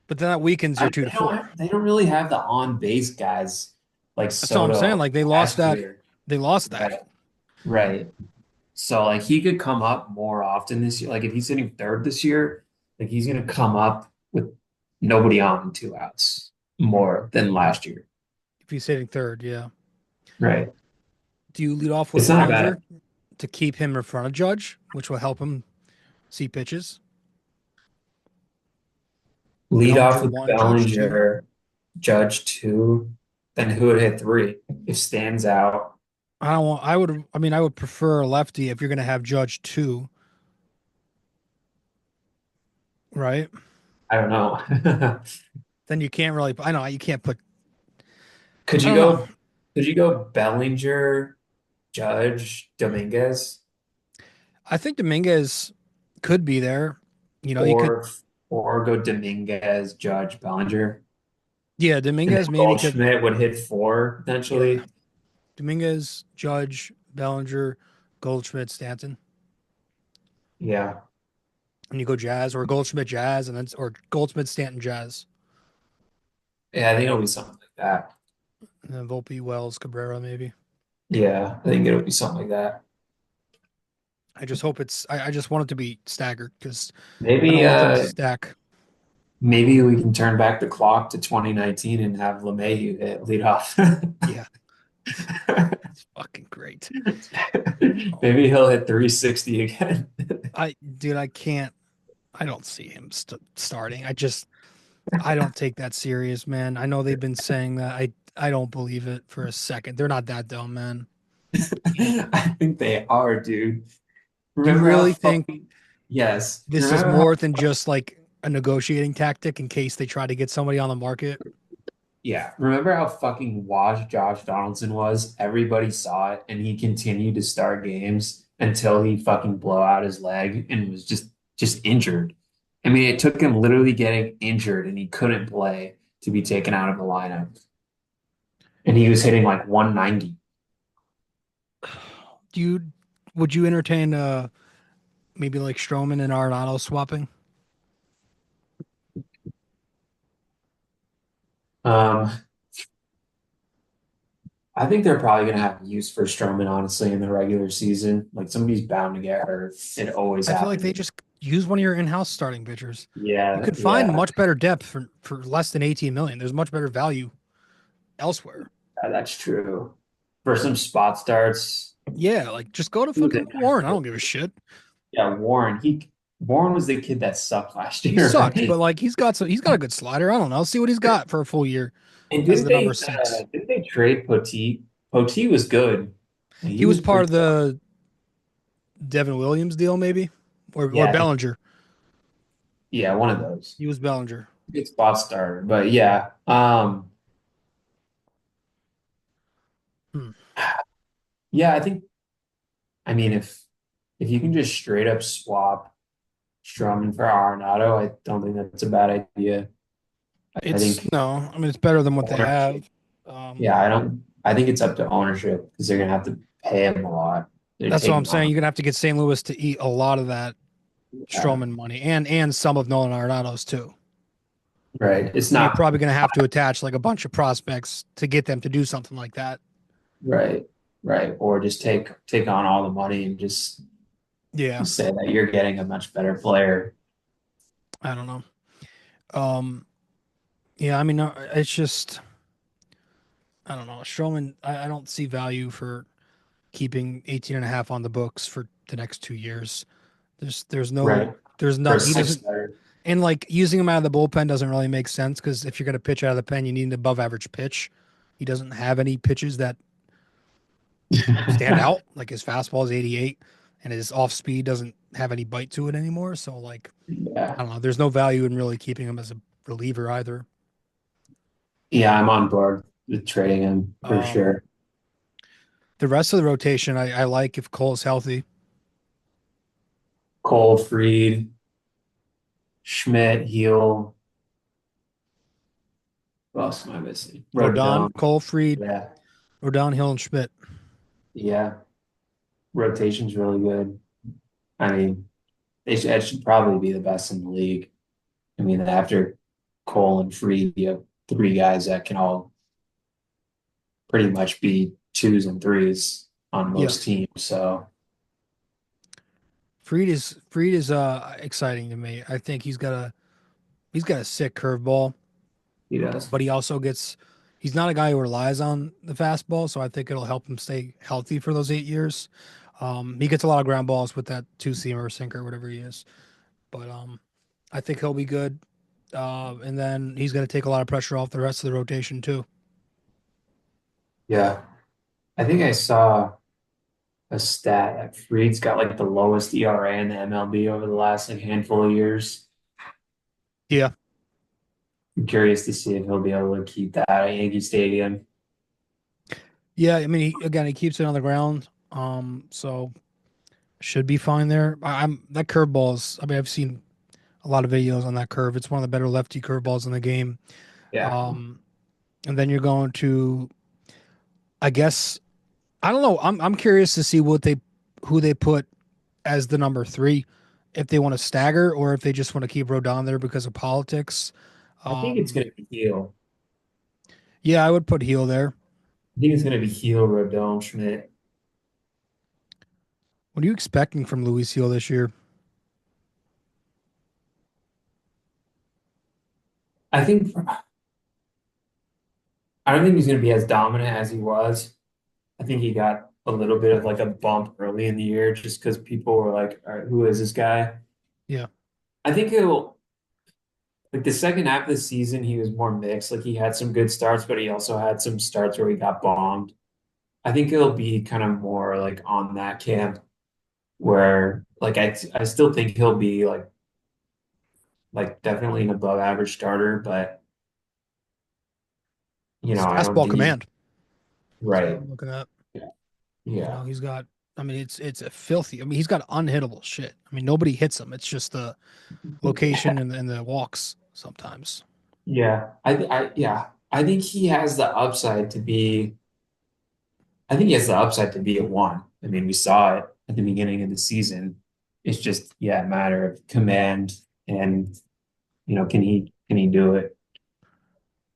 But then that weakens your two to four. They don't really have the on base guys like That's all I'm saying. Soto Like they lost last that. year. They lost that. Right. Right. So like he could come up more often this year. Like if he's hitting third this year, like he's gonna come up with nobody on and 2 outs more than last year. If he's hitting third, yeah. Right. Do you lead off with It's not Bellinger bad. to keep him in front of Judge, which will help him see pitches? Lead off Bellinger with one, Judge two. Bellinger, Judge two, then who would hit three? If stands out. I don't want. I would. I mean, I would prefer a lefty if you're going to have Judge two, right? I don't know. Then you can't really. I know you can't put. Could I you don't know. go could you go Bellinger, Judge, Dominguez, I think Dominguez could be there. You could. or or go Dominguez, Judge, Bellinger? Yeah, And then Dominguez maybe could. Goldschmidt would hit four Yeah, potentially. Dominguez, Judge, Bellinger, Goldschmidt, Stanton, Yeah. and you go Jazz or Goldschmidt Jazz, and then or Goldschmidt Stanton Jazz, Yeah, I think it'll be something like that. and then Volpe Wells Cabrera maybe. Yeah, I think it'll be something like that. I just hope it's. I just want it to be staggered because I don't Maybe want them to stack. maybe we can turn back the clock to 2019 and have LeMahieu hit lead off. Yeah, it's fucking great. Maybe he'll hit 360 again. Dude, I can't. I don't see him starting. I don't take that serious, man. I know they've been saying that. I don't believe it for a second. They're not that dumb, man. I think they are, dude. Do you Remember how really think fucking yes. this is Remember how more than just like a negotiating tactic in case they try to get somebody on the market? yeah. Remember how fucking washed Josh Donaldson was? Everybody saw it, and he continued to start games until he fucking blow out his leg and was just injured. I mean, it took him literally getting injured and he couldn't play to be taken out of the lineup. And he was hitting like 190. Do you would you entertain maybe like Stroman and Arenado swapping? Um, I think they're probably going to have use for Stroman, honestly, in the regular season. Like somebody's bound to get hurt. It always I feel like they happens. just use one of your in-house starting pitchers. You Yeah, could find yeah, much better depth for less than 18 million. There's much better value elsewhere. that's true. For some spot starts, Yeah, like just go to who was fucking it? Warren. I don't give a shit. Yeah, Warren. Warren was the kid that sucked last He year, sucked, right? but like he's got a good slider. I don't know. See what he's got for a full year And as the number six. didn't they trade Poteet? Poteet was good. He He was was part pretty of the Devin Williams deal, maybe, or yeah, I think Bellinger. yeah, one of those. He was Bellinger. Good spot starter. But yeah. Hmm. Yeah, I think I mean if you can just straight up swap Stroman for Arenado, I don't think that's a bad idea. I It's think no, I mean it's better than what they ownership, have. Um, yeah, I think it's up to ownership because they're gonna have to pay him a lot. They're that's what I'm taking saying. on. You're gonna have to get St. Louis to eat a lot of that Yeah, Stroman money and some of Nolan Arenado's too. right. It's So you're not probably gonna have to attach like a bunch of prospects to get them to do something like that. right, right. Or just take on all the money and Yeah, just say that you're getting a much better player. I don't know. Um, yeah, I mean it's just I don't know. Stroman, I don't see value for keeping 18 and a half on the books for the next 2 years. There's Right. no there's For a not he six doesn't starter. and like using him out of the bullpen doesn't really make sense because if you're gonna pitch out of the pen, you need an above average pitch. He doesn't have any pitches that stand out. Like his fastball is 88 and his off speed doesn't have any bite to it anymore. So like Yeah. I don't know. There's no value in really keeping him as a reliever either. Yeah, I'm on board with trading him for Um, sure. the rest of the rotation, I like if Cole's healthy. Cole, Freed, Schmidt, Heel. Who else am I missing? Rodon, Rodon. Cole, Freed, Yeah. Rodon, Hill, and Schmidt. Yeah. Rotation's really good. I mean, it should probably be the best in the league. I mean, after Cole and Freed, you have three guys that can all pretty much be twos and threes on Yeah, most teams. So Freed is exciting to me. I think he's got a sick curveball, he does. but he's not a guy who relies on the fastball, so I think it'll help him stay healthy for those 8 years. He gets a lot of ground balls with that two seamer or sinker, whatever he is. But I think he'll be good. And then he's going to take a lot of pressure off the rest of the rotation too. Yeah. I think I saw a stat that Freed's got like the lowest ERA in the MLB over the last like handful of years. Yeah, I'm curious to see if he'll be able to keep that at Yankee Stadium. yeah. I mean, he keeps it on the ground, so should be fine there. I'm that curveball is. I mean, I've seen a lot of videos on that curve. It's one of the better lefty curveballs in the game. Yeah. And then you're going to, I guess, I don't know. I'm curious to see who they put as the number three, if they want to stagger or if they just want to keep Rodon there because of politics. I think it's Um, going to be Heel. yeah, I would put Heel there. I think it's going to be Heel, Rodon, Schmidt. What are you expecting from Luis Heel this year? I think I don't think he's going to be as dominant as he was. I think he got a little bit of like a bump early in the year just because people were like, all right, who is this guy? Yeah, I think he'll like the second half of the season, he was more mixed. Like he had some good starts, but he also had some starts where he got bombed. I think it'll be kind of more like on that camp where like I still think he'll be like definitely an above average starter, but his I don't fastball think he command. That's what right. I'm looking at. Yeah. You Yeah. know, he's got. I mean, it's a filthy. I mean, he's got unhittable shit. I mean, nobody hits him. It's just the location and the walks sometimes. Yeah. Yeah. I think he has the upside to be I think he has the upside to be a one. I mean, we saw it at the beginning of the season. It's just, yeah, a matter of command and can he do it?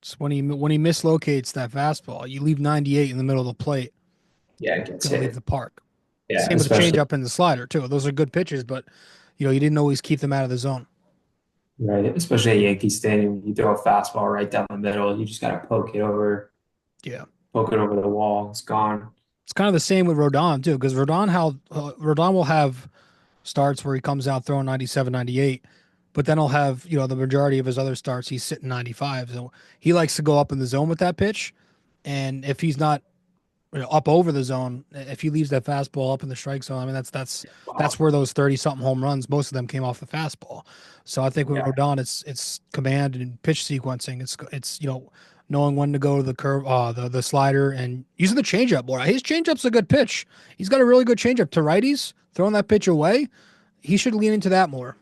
It's when he mislocates that fastball. You leave 98 in the middle of the plate. Yeah, it It's gets going to leave hit. the park. Yeah, Same with the especially changeup and the slider too. Those are good pitches, but you didn't always keep them out of the zone. right, especially at Yankee Stadium. You throw a fastball right down the middle. You just gotta Yeah. poke it over the wall. It's gone. It's kind of the same with Rodon too, because Rodon will have starts where he comes out throwing 97, 98, but then he'll have the majority of his other starts he's sitting 95. So he likes to go up in the zone with that pitch, and if he's not up over the zone, if he leaves that fastball up in the strike zone, I mean that's where those 30 something home runs, most of them came off the fastball. So I think with Yeah. Rodon, it's command and pitch sequencing. It's knowing when to go to the curve, the slider, and using the changeup more. His changeup's a good pitch. He's got a really good changeup to righties. Throwing that pitch away, he should lean into that more.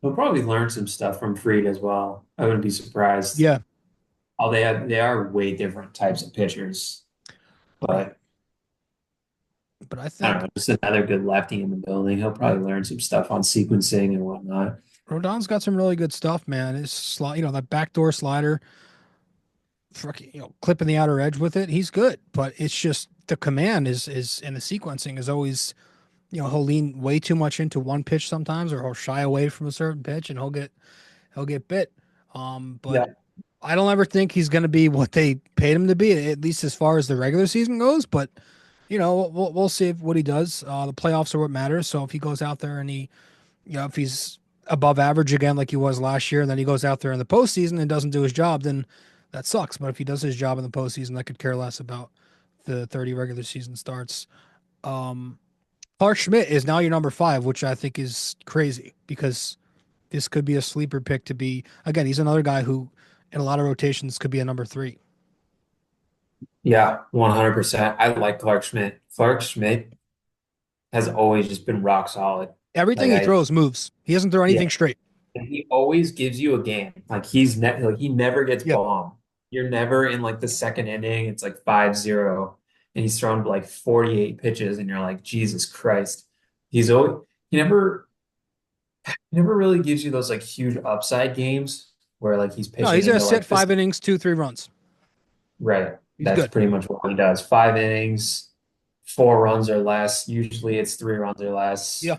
He'll probably learn some stuff from Freed as well. I wouldn't be surprised. Yeah, They are way different types of pitchers, right. but But I I don't think know, just another good lefty in the building. He'll probably learn some stuff on sequencing and whatnot. Rodon's got some really good stuff, man. His that backdoor slider, clipping the outer edge with it. He's good, but it's just the command is and the sequencing is always, he'll lean way too much into one pitch sometimes, or he'll shy away from a certain pitch, and he'll get bit. But Yeah. I don't ever think he's going to be what they paid him to be, at least as far as the regular season goes. But we'll see what he does. The playoffs are what matters. So if he goes out there and if he's above average again like he was last year, and then he goes out there in the postseason and doesn't do his job, then that sucks. But if he does his job in the postseason, I could care less about the 30 regular season starts. Um, Clark Schmidt is now your number 5, which I think is crazy because this could be a sleeper pick to be. Again, he's another guy who, in a lot of rotations, could be a number 3. Yeah, 100%. I like Clark Schmidt. Clark Schmidt has always just been rock solid. Everything Like he throws moves. He doesn't throw yeah, anything straight. and he always gives you a game. Like he never gets Yep. bombed. You're never in like the second inning. It's like 5-0, and he's thrown like 48 pitches, and you're like, Jesus Christ. He's always he never really gives you those like huge upside games where like he's No, pitching he's gonna into sit like this. 5 innings, 2-3 runs. Right. He's That's good. pretty much what he does. 5 innings, 4 runs or less. Usually it's 3 runs or less. Yeah.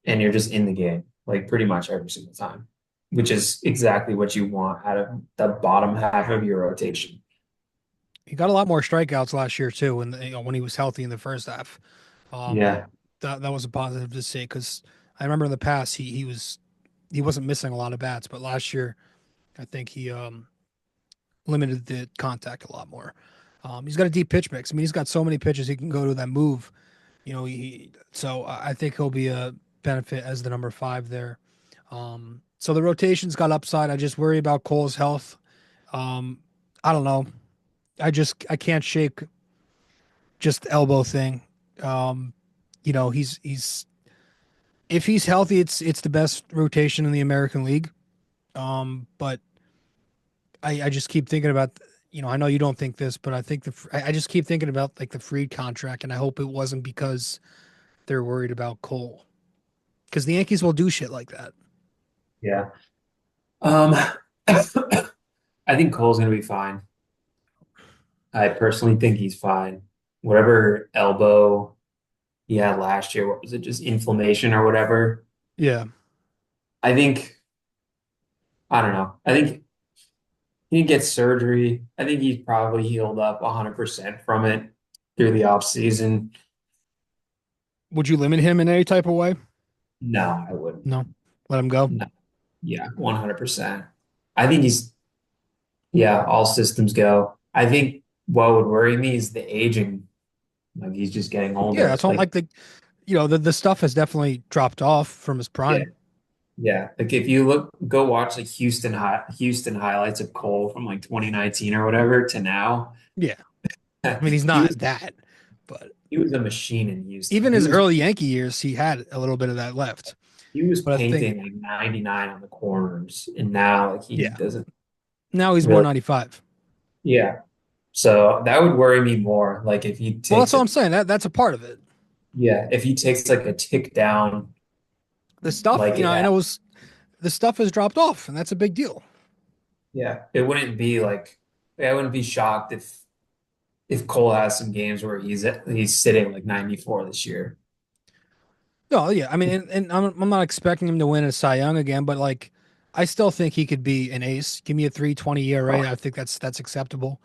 And you're just in the game, like pretty much every single time, which is exactly what you want out of the bottom half of your rotation. He got a lot more strikeouts last year too, when he was healthy in the first half. Yeah. That was a positive to see because I remember in the past he wasn't missing a lot of bats, but last year I think he limited the contact a lot more. He's got a deep pitch mix. I mean, he's got so many pitches he can go to that move. So I think he'll be a benefit as the number 5 there. So the rotation's got upside. I just worry about Cole's health. I don't know. I can't shake just the elbow thing. He's if he's healthy, it's the best rotation in the American League. But I just keep thinking about, I know you don't think this, but I think I just keep thinking about like the Fried contract, and I hope it wasn't because they're worried about Cole, because the Yankees will do shit like that. Yeah. I think Cole's gonna be fine. I personally think he's fine. Whatever elbow he had last year, what was it, just inflammation or whatever? Yeah. I think, I don't know. I think he gets surgery. I think he's probably healed up 100% from it through the off season. Would you limit him in any type of way? No, I wouldn't. No. Let him go. No. Yeah, 100%. I think yeah, all systems go. I think what would worry me is the aging. Like he's just getting older. Yeah, that's all like the stuff has definitely dropped off from his prime. Yeah. Yeah, like if you go watch like Houston highlights of Cole from like 2019 or whatever to now. Yeah. I mean, he's not that, but he was a machine in Houston. Even his early Yankee years, he had a little bit of that left. He was painting like 99 on the corners, and now like he doesn't. Now he's 195. Yeah, so that would worry me more. Like if he takes. Well, that's what I'm saying. That's a part of it. Yeah, if he takes like a tick down. The stuff, like the stuff has dropped off, and that's a big deal. Yeah, it wouldn't be like I wouldn't be shocked if Cole has some games where he's sitting like 94 this year. No, yeah. I mean, and I'm not expecting him to win a Cy Young again, but like, I still think he could be an ace. Give me a 3.20 Oh, ERA. I think that's acceptable.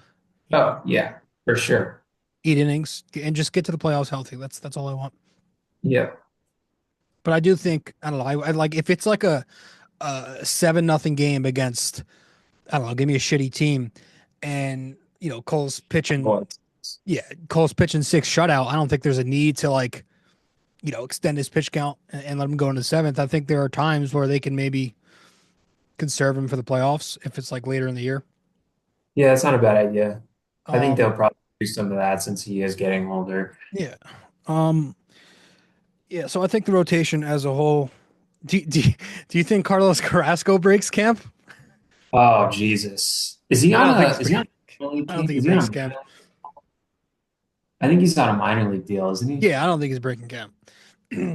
You know, oh yeah, for sure. eat innings and just get to the playoffs healthy. That's all I want. Yeah. But I do think I don't know. I like if it's like a 7-0 game against I don't know. Give me a shitty team, and Cole's pitching. Well, Yeah, Cole's pitching 6 shutout. I don't think there's a need to like extend his pitch count and let him go into seventh. I think there are times where they can maybe conserve him for the playoffs if it's like later in the year. yeah, it's not a bad idea. I think Um, they'll probably do some of that since he is getting older. yeah. Um, yeah. So I think the rotation as a whole. Do you think Carlos Carrasco breaks camp? Oh, Jesus. Is he I on don't think a he's. is he on a minor league I don't team? think he Is he on breaks a camp. I think he's on a minor league deal, isn't he? Yeah, I don't think he's breaking camp.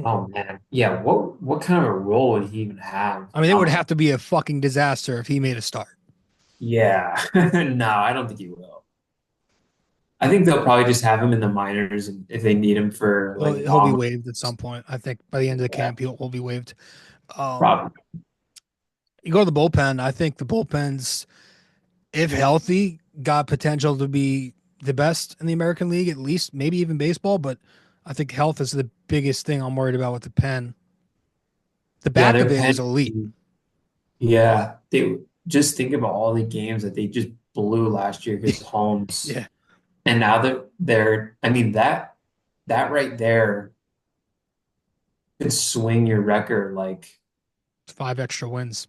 Oh man. Yeah, what kind of a role would he even have? I mean, it would have to be a fucking disaster if he made a start. Yeah. No, I don't think he will. I think they'll probably just have him in the minors and if they need him for like He'll be long, waived at some point. I think by the end of the yeah, camp, he'll be waived. Um, probably. you go to the bullpen. I think the bullpen's, if healthy, got potential to be the best in the American League, at least maybe even baseball. But I think health is the biggest thing I'm worried about with the pen. The Yeah, back of they're it is elite. paying. Yeah, they just think about all the games that they just blew last year because of Holmes. Yeah, And now they're I mean that right there could swing your record like it's 5 extra wins.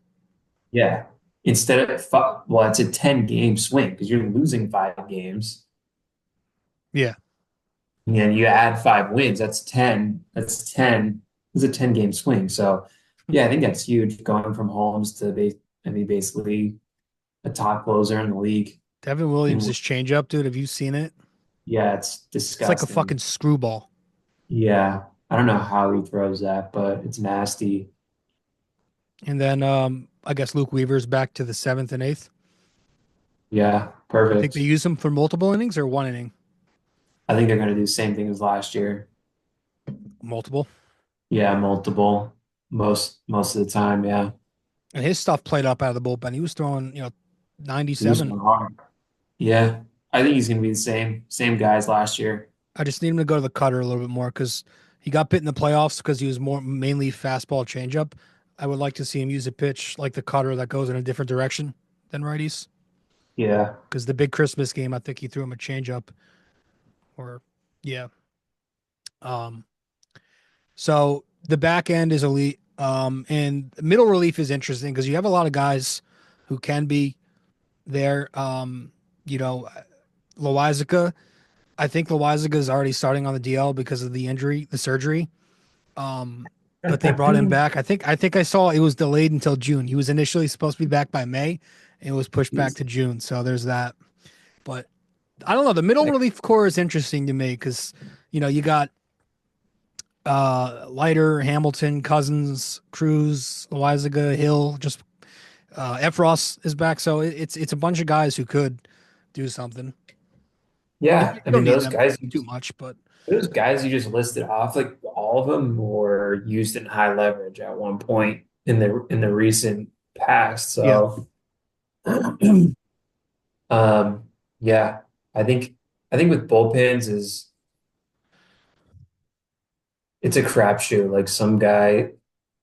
yeah. Instead of well, it's a 10 game swing because you're losing 5 games. Yeah, And you add 5 wins, that's 10. That's 10. It's a 10 game swing. So yeah, I think that's huge going from Holmes to I mean basically a top closer in the league. Devin Williams' And changeup, dude. Have you seen it? yeah, it's It's like a disgusting. fucking screwball. Yeah. I don't know how he throws that, but it's nasty. And then I guess Luke Weaver's back to the seventh and eighth. Yeah, You think they perfect. use him for multiple innings or one inning? I think they're going to do the same thing as last year. Multiple. Yeah, multiple most of the time. Yeah, And his stuff played up out of the bullpen. He was throwing, he was 97. going hard. Yeah, I think he's going to be the same guys last year. I just need him to go to the cutter a little bit more because he got bit in the playoffs because he was more mainly fastball changeup. I would like to see him use a pitch like the cutter that goes in a different direction than righties. Yeah, Because the big Christmas game, I think he threw him a changeup. Or yeah. Um, so the back end is elite. And middle relief is interesting because you have a lot of guys who can be there. You know, Loizaga. I think Loizaga is already starting on the DL because of the injury, the surgery. But they brought him back. I think I saw it was delayed until June. He was initially supposed to be back by May, and it was pushed back he's to June. So there's that. But I don't know. The middle relief core is interesting to me because you got Leiter, Hamilton, Cousins, Cruz, Loizaga, Hill. Just Efros is back, so it's a bunch of guys who could do something. And yeah. you I don't mean, need them too just much, but those guys you just listed off, like all of them were used in high leverage at one point in the recent past. yeah. So, yeah, I think I think with bullpens is it's a crapshoot. Like some guy,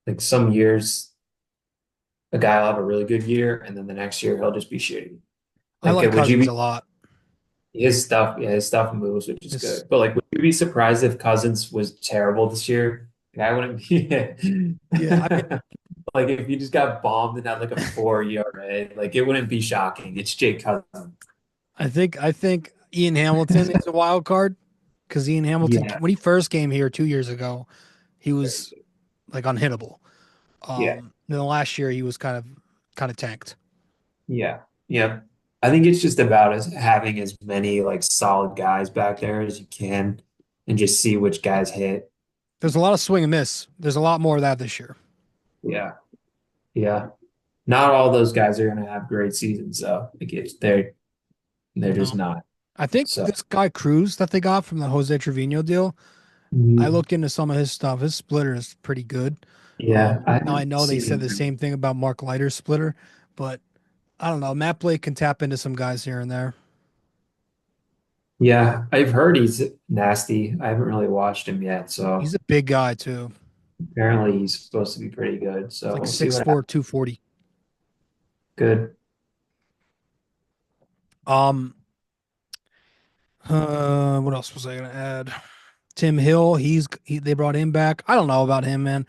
like some years, a guy will have a really good year, and then the next year he'll just be shitty. I Like, like would you Cousins be a lot. his stuff? Yeah, his stuff moves, which is This, good. But like, would you be surprised if Cousins was terrible this year? Like, I wouldn't be. yeah, I mean, Like, if he just got bombed and had like a 4 ERA, like it wouldn't be shocking. It's Jake Cousins. I think Ian Hamilton is a wild card because Ian Hamilton, Yeah, when he first came here 2 years ago, he very was good. like unhittable. Yeah, Then the last year he was kind of tanked. yeah, yeah. I think it's just about as having as many like solid guys back there as you can, and just see which guys hit. There's a lot of swing and miss. There's a lot more of that this year. Yeah, yeah. Not all those guys are going to have great seasons, though. They're just No. not. I think So this guy Cruz that they got from the Jose Trevino deal, I mhm. looked into some of his stuff. His splitter is pretty good. Yeah, I Now I haven't know they seen said the him. same thing about Mark Leiter's splitter, but I don't know. Matt Blake can tap into some guys here and there. Yeah, I've heard he's nasty. I haven't really watched him yet, He's so a big guy too. apparently he's supposed to be pretty good. He's So like we'll see what 6'4", happens. 240. Good. Um, what else was I gonna add? Tim Hill, they brought him back. I don't know about him, man.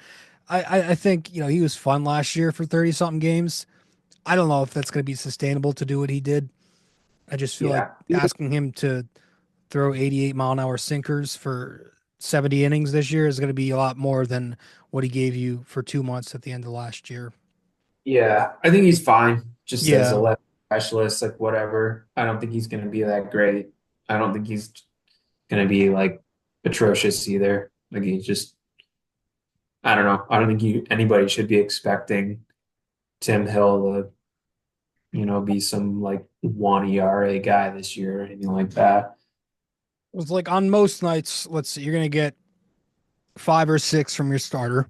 I think he was fun last year for 30 something games. I don't know if that's gonna be sustainable to do what he did. I just feel like Yeah. asking him to throw 88-mile-an-hour sinkers for 70 innings this year is going to be a lot more than what he gave you for 2 months at the end of last year. Yeah, I think he's fine. Just as a Yeah, left specialist, like whatever. I don't think he's going to be that great. I don't think he's going to be like atrocious either. Like he just, I don't know. I don't think anybody should be expecting Tim Hill to, be some like 1 ERA guy this year or anything like that. it was like on most nights. Let's see, you're going to get 5 or 6 from your starter,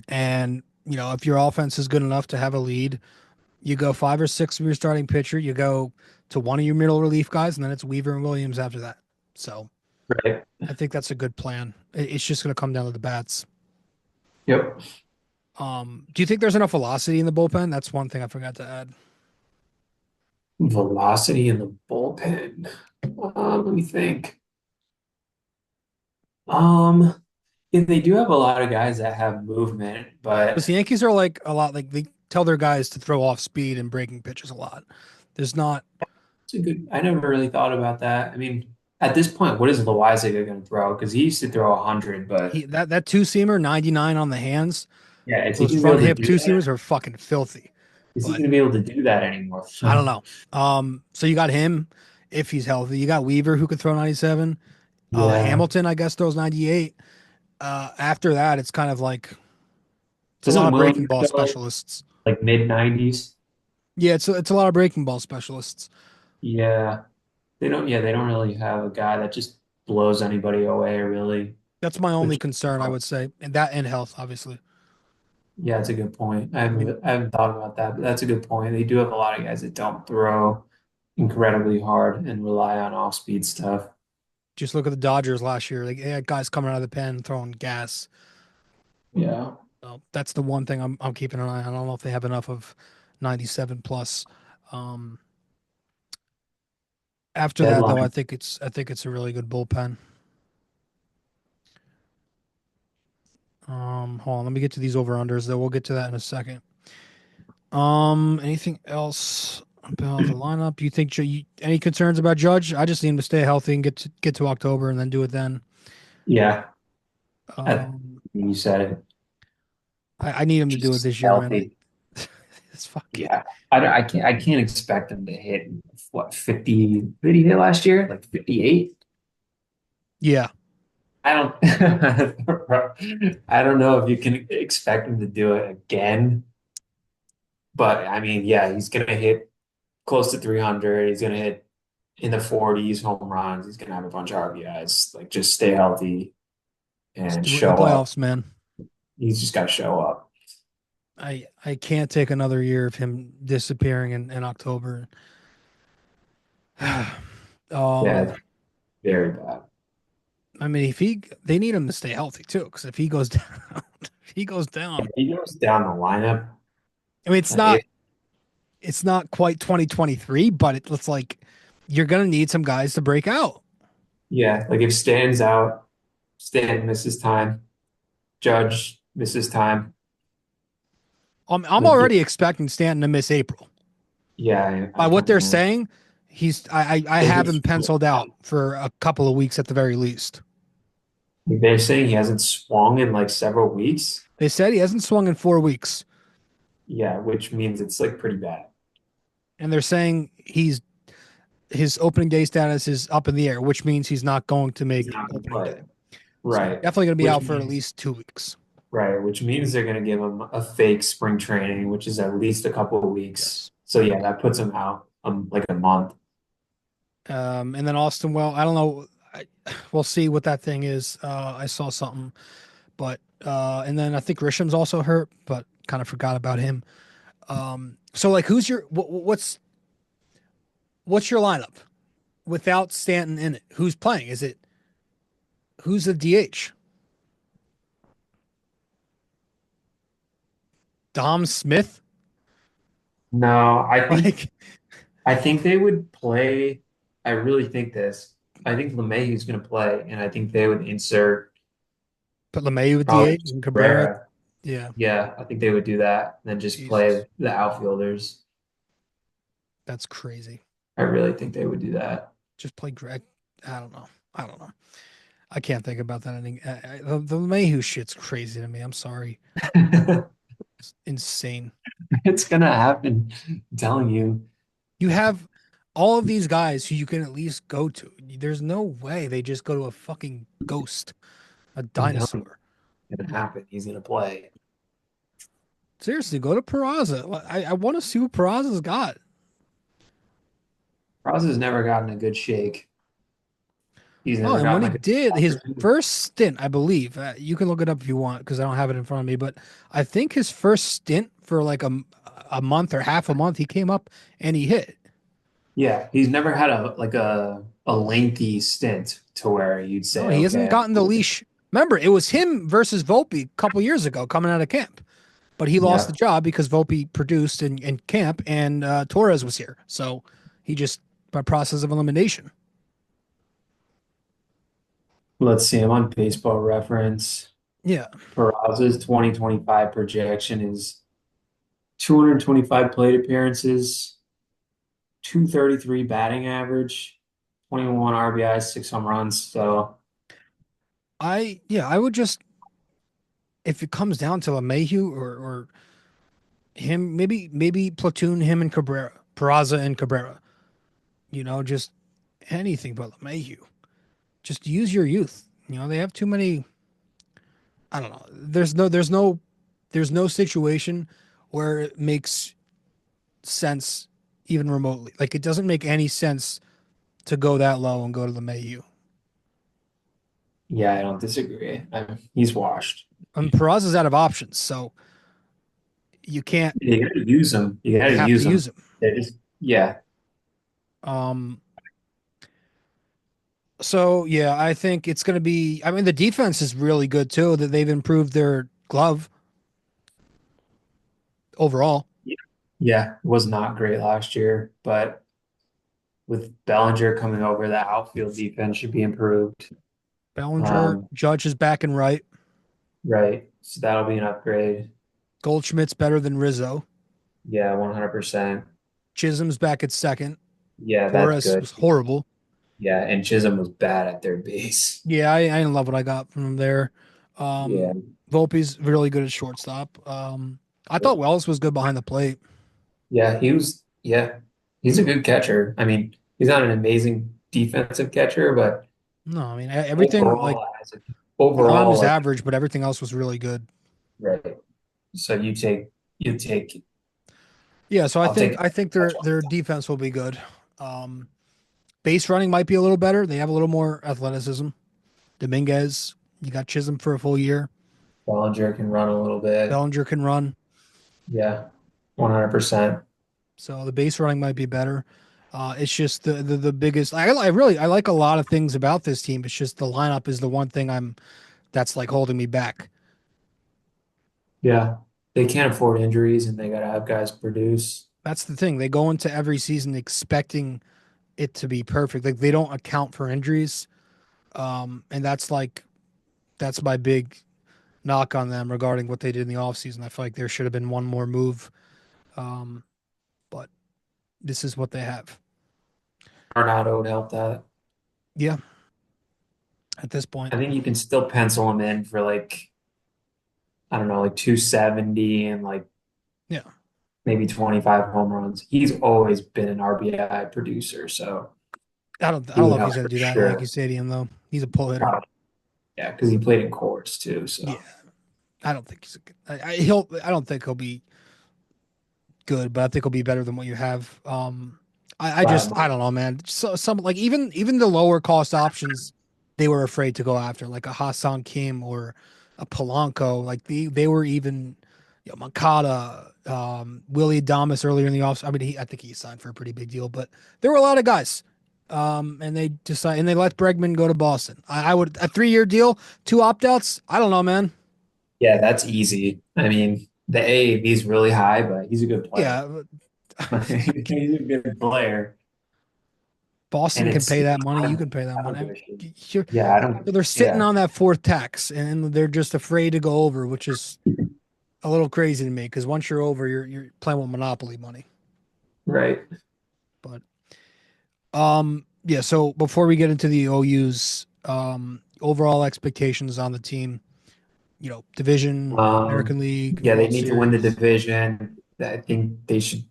and if your offense is good enough to have a lead, you go 5 or 6 from your starting pitcher. You go to one of your middle relief guys, and then it's Weaver and Williams after that. So Right. I think that's a good plan. It's just going to come down to the bats. Yep. Do you think there's enough velocity in the bullpen? That's one thing I forgot to add. Velocity in the bullpen. Let me think. Um, yeah, they do have a lot of guys that have movement, Because the but Yankees are like a lot like they tell their guys to throw off speed and breaking pitches a lot. There's not it's a good. I never really thought about that. I mean, at this point, what is Loizaga going to throw? Because he used to throw 100, he but that two seamer 99 on the hands. yeah, is he Those going to be front able to hip do two that? seamers are fucking filthy. Is he But going to be able to do that anymore? I don't know. So you got him if he's healthy. You got Weaver who could throw 97. Yeah. Hamilton, I guess, throws 98. After that, it's kind of like it's a lot Doesn't of breaking Williams ball go specialists. like mid 90s? Yeah, it's a lot of breaking ball specialists. Yeah. They don't really have a guy that just blows anybody away, really. That's my only Which, concern, I would say, and that and health, obviously. yeah, it's a good point. I mean, I haven't thought about that, but that's a good point. They do have a lot of guys that don't throw incredibly hard and rely on off-speed stuff. just look at the Dodgers last year. Like they had guys coming out of the pen throwing gas. Yeah. So that's the one thing I'm keeping an eye on. I don't know if they have enough of 97 plus. Um, After that though, Deadline. I think it's a really good bullpen. Hold on, let me get to these over unders though. We'll get to that in a second. Anything else about the lineup? You think any concerns about Judge? I just need him to stay healthy and get to October and then do it then. Yeah. I, Um, you said it. I need him to do it Just this year, man. healthy. It's fucking Yeah. I can't expect him to hit what 50 did he hit last year? Like 58? yeah. I don't I don't know if you can expect him to do it again. But I mean, yeah, he's gonna hit close to 300. He's gonna hit in the 40s home runs. He's gonna have a bunch of RBIs. Like just stay healthy Just and do it in the show up. playoffs, man. He's just got to show up. I can't take another year of him disappearing in October. Yeah, um, very bad. I mean, they need him to stay healthy too, because if he goes down, if he goes If down, he goes down the lineup, I mean, it, it's not quite 2023, but it's like you're gonna need some guys to break out. yeah, like if Stan's out, Stan misses time, Judge misses time. I'm Like, already expecting Stanton to miss April. yeah, By I what can they're imagine. saying, I have him penciled out for a couple of weeks at the very least. They're saying he hasn't swung in like several weeks. They said he hasn't swung in 4 weeks, Yeah, which means it's like pretty bad. and they're saying his opening day status is up in the air, which means he's not going to He's make not going to opening day. play. So Right. definitely going to be Which out for at means least 2 weeks. Right, which means they're going to give him a fake spring training, which is at least a couple of weeks. Yes. So yeah, that puts him out like a month. And then Austin, well, I don't know. We'll see what that thing is. I saw something, but and then I think Grisham's also hurt, but kind of forgot about him. So like, who's your what's your lineup without Stanton in it? Who's playing? Who's the DH? Dom Smith? No, Like, I think they would play. I really think this. I think LeMahieu's going to play, and I think they would insert put LeMahieu with probably DH just and Cabrera. Cabrera. Yeah, Yeah, I think they would do that, and then just Jesus, play the outfielders. that's crazy. I really think they would do that. Just play Greg. I don't know. I don't know. I can't think about that. The LeMahieu shit's crazy to me. I'm sorry. It's insane. It's gonna happen. I'm telling you. You have all of these guys who you can at least go to. There's no way they just go to a fucking ghost, a I'm telling you, dinosaur. it's gonna happen. He's gonna play. Seriously, go to Peraza. I want to see what Peraza's got. Ross has never gotten a good shake. He's Oh, never and when gotten he like did a his first stint, I believe, you can look it up if you want because I don't have it in front of me, but I think his first stint for like a month or half a month, he came up and he hit. yeah, he's never had a lengthy stint to where you'd No, say, he hasn't okay, gotten the leash. Remember, it was him versus Volpe a couple years ago coming out of camp, but he lost the yeah. job because Volpe produced in camp and Torres was here. So he just, by process of elimination. Let's see. I'm on Baseball Reference. Yeah. Peraza's 2025 projection is 225 plate appearances, 233 batting average, 21 RBIs, 6 home runs. So I would just, if it comes down to a Mayhew or him, maybe platoon him and Cabrera, Peraza and Cabrera. Just anything but Mayhew. Just use your youth. They have too many. I don't know. There's no situation where it makes sense even remotely. Like it doesn't make any sense to go that low and go to Mayhew. yeah, I don't disagree. He's washed. I mean, Peraza's out of options, so you can't. You got to use them. You got You to have to use use them. him. They just, yeah, Um, So yeah, I think it's going to be. I mean, the defense is really good too. That they've improved their glove overall. yeah. It was not great last year, but with Bellinger coming over, the outfield defense should be improved. Bellinger, Judge is back and right. Right. So that'll be an upgrade. Goldschmidt's better than Rizzo. Yeah, 100%. Chisholm's back at second. Yeah, that's Torres good. was horrible. Yeah, and Chisholm was bad at third base. Yeah, I didn't love what I got from him there. Yeah. Volpe's really good at shortstop. I thought Wells was good behind the plate. Yeah, he's a good catcher. I mean, he's not an amazing defensive catcher, but No, I mean everything like overall, arm overall, is like, average, but everything else was really good. right. So you take Yeah, so I'll take I think their defense will be good. Base running might be a little better. They have a little more athleticism. Dominguez, you got Chisholm for a full year. Bellinger can run a little bit. Bellinger can run. Yeah, 100%. So the base running might be better. It's just the biggest. I like a lot of things about this team. It's just the lineup is the one thing that's like holding me back. Yeah. They can't afford injuries and they got to have guys produce. That's the thing. They go into every season expecting it to be perfect. Like they don't account for injuries. And that's my big knock on them regarding what they did in the offseason. I feel like there should have been one more move. But this is what they have. Arnado would help that. Yeah. At this point. I think you can still pencil him in for like, I don't know, like 270 and like Yeah. maybe 25 home runs. He's always been an RBI producer, so I don't know if he's gonna do that in Yankee Stadium though. He's a pull hitter. yeah, because he played in courts too. So Yeah. I don't think he's a good. I don't think he'll be good, but I think he'll be better than what you have. I don't know, man. So some like even the lower cost options, they were afraid to go after, like a Hassan Kim or a Polanco. Like they were even, Mankata, Willie Adames earlier in the off. I mean, I think he signed for a pretty big deal, but there were a lot of guys. And they let Bregman go to Boston. I would a 3-year deal, 2 opt outs. I don't know, man. Yeah, that's easy. I mean, the AAV is really high, but he's a good player. Yeah, He's a good player, and Boston can it's pay that money. You I can pay that don't money. give a shit. You're, Yeah, I don't. so they're sitting Yeah, on that fourth tax, and they're just afraid to go over, which is a little crazy to me. Because once you're over, you're playing with monopoly money. right. But yeah. So before we get into the OU's, overall expectations on the team, division, American League, Yeah, they World need to win the Series. division. I think they should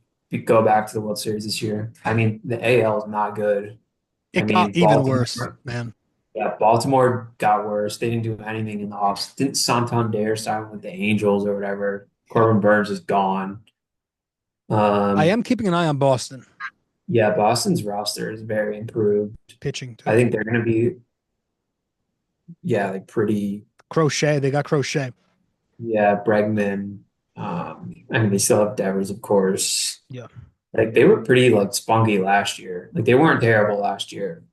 go back to the World Series this year. I mean, the AL is not good. I It got mean, even worse, Baltimore. man. Yeah, Baltimore got worse. They didn't do anything in the offs. Didn't Santander sign with the Angels or whatever? Yeah. Corbin Burns is gone. I Um, am keeping an eye on Boston yeah, Boston's roster is very improved. pitching I too. think they're going to be, yeah, like pretty, Crochet, they got Crochet. yeah, Bregman. I mean, they still have Devers, of course. Yeah. Like they were pretty like spunky last year. Like they weren't terrible last year.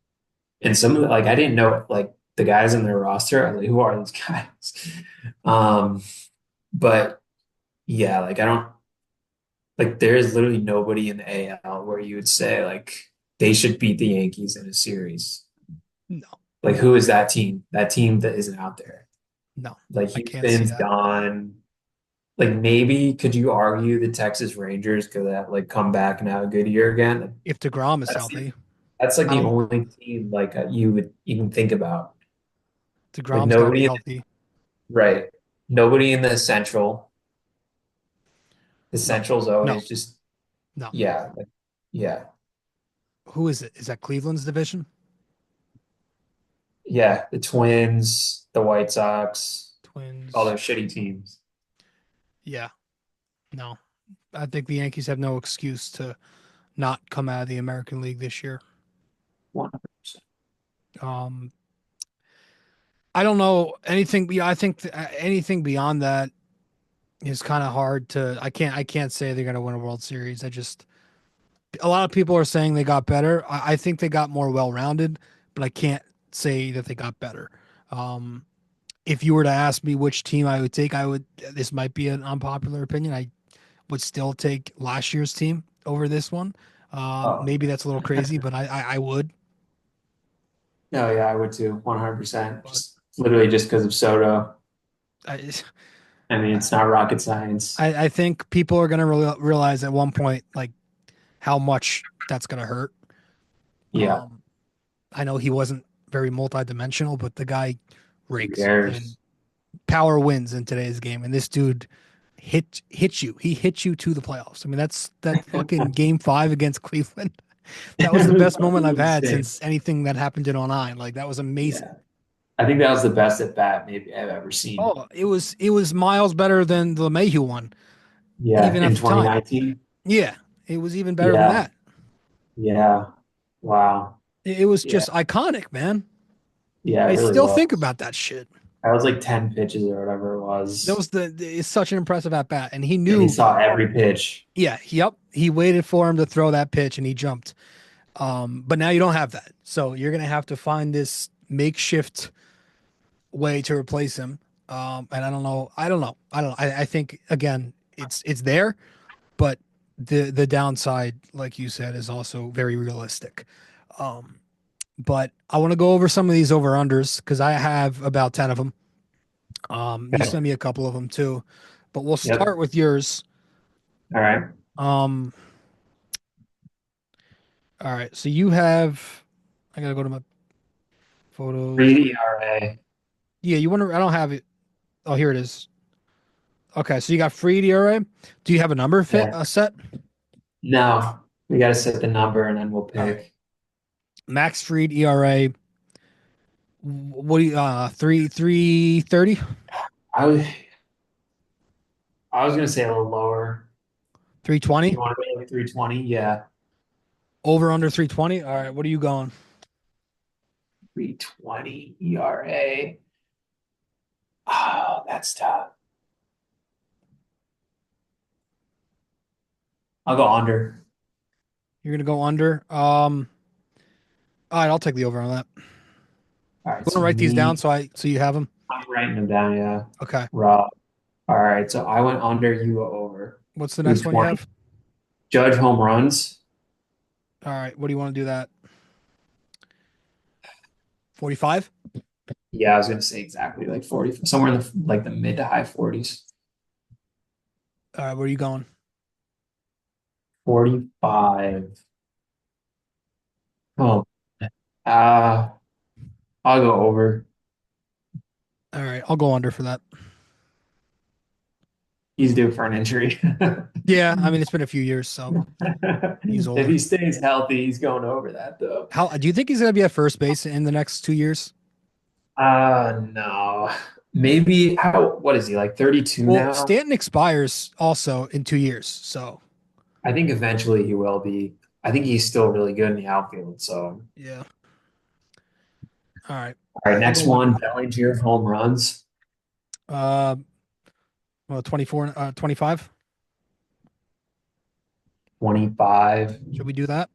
And some of the, like I didn't know like the guys on their roster. I was like, who are these guys? Um, but yeah, like I don't like there is literally nobody in the AL where you would say like they should beat the Yankees in a series. No, Like who is that team? That team that isn't out there. no, Like I can't see Houston's that. gone. Like maybe could you argue the Texas Rangers could have like come back and have a good year again? Like, If DeGrom is that's the healthy, that's like I the don't. only team like you would even think about. Like DeGrom's got to be nobody in healthy. right. Nobody in the Central. The No, Central's no, always just no. yeah, like yeah. Who is it? Is that Cleveland's division? Yeah, the Twins, the White Sox, all Twins. those shitty teams. Yeah, no. I think the Yankees have no excuse to not come out of the American League this year. 100%. Um, I don't know anything. Yeah, I think anything beyond that is kind of hard to. I can't say they're going to win a World Series. A lot of people are saying they got better. I think they got more well-rounded, but I can't say that they got better. Um, if you were to ask me which team I would take, this might be an unpopular opinion. I would still take last year's team over this one. Oh, Maybe that's a little crazy, but I would. no, yeah, I would too, 100%. But Just literally just because of Soto. I, I mean, it's not rocket science. I think people are going to realize at one point, like, how much that's going to hurt. Yeah, Um, I know he wasn't very multidimensional, but the guy who rakes and cares? power wins in today's game. And this dude hit you. He hit you to the playoffs. I mean, that's that fucking game 5 against Cleveland. That was It the was best moment I've fucking had insane. since anything that happened in '09. Like that was amazing. Yeah, I think that was the best at bat maybe I've ever seen. Oh, it was miles better than the Mayhew one, Yeah, even at in the time. 2019. Yeah, it was even better than Yeah, that. yeah. Wow. It was Yeah, just iconic, man. yeah, it I really still think was. about that shit. That was like 10 pitches or whatever it That was. was it's such an impressive at bat, and he And he knew. saw every pitch. Yeah, yep. He waited for him to throw that pitch, and he jumped. But now you don't have that, so you're gonna have to find this makeshift way to replace him. And I don't know. I think again, it's there, but the downside, like you said, is also very realistic. Um, but I want to go over some of these over unders because I have about 10 of them. You Okay. sent me a couple of them too, but we'll Yep. start with yours. All right. Um, all right. So you have. I gotta go to my photos. 3 ERA. Yeah, you want to? I don't have it. Oh, here it is. Okay, so you got free DRA. Do you have a number fit Yeah. set? No, we got to set the number and then we'll All right. pick. Max Fried ERA. What do you 3.30? I would. I was gonna say a little lower. You 320? want to be like 320? Yeah. Over under 320? All right, what are you going? 320 ERA. Oh, that's tough. I'll go under. You're gonna go under. All right, I'll take the over on that. All right, You want to so write these down me, so you have them? I'm writing them down, yeah. Okay. Rob. All right, so I went under, you go over. What's the next one you 320. have? Judge home runs. All right, what do you want to do that? 45? Yeah, I was gonna say exactly like 40, somewhere in the like the mid to high 40s. All right, where are you going? 45. Oh, uh, I'll go over. All right, I'll go under for that. He's due for an injury. Yeah, I mean it's been a few years, so he's If older. he stays healthy, he's going over that though. How do you think he's gonna be at first base in the next 2 years? No. Maybe what is he like 32 Well, now? Stanton expires also in 2 years, so I think eventually he will be. I think he's still really good in the outfield. So, yeah. All right, all right, I'll next go under. one, Bellinger home runs. Uh, well, 24, 25. 25. Should we do that?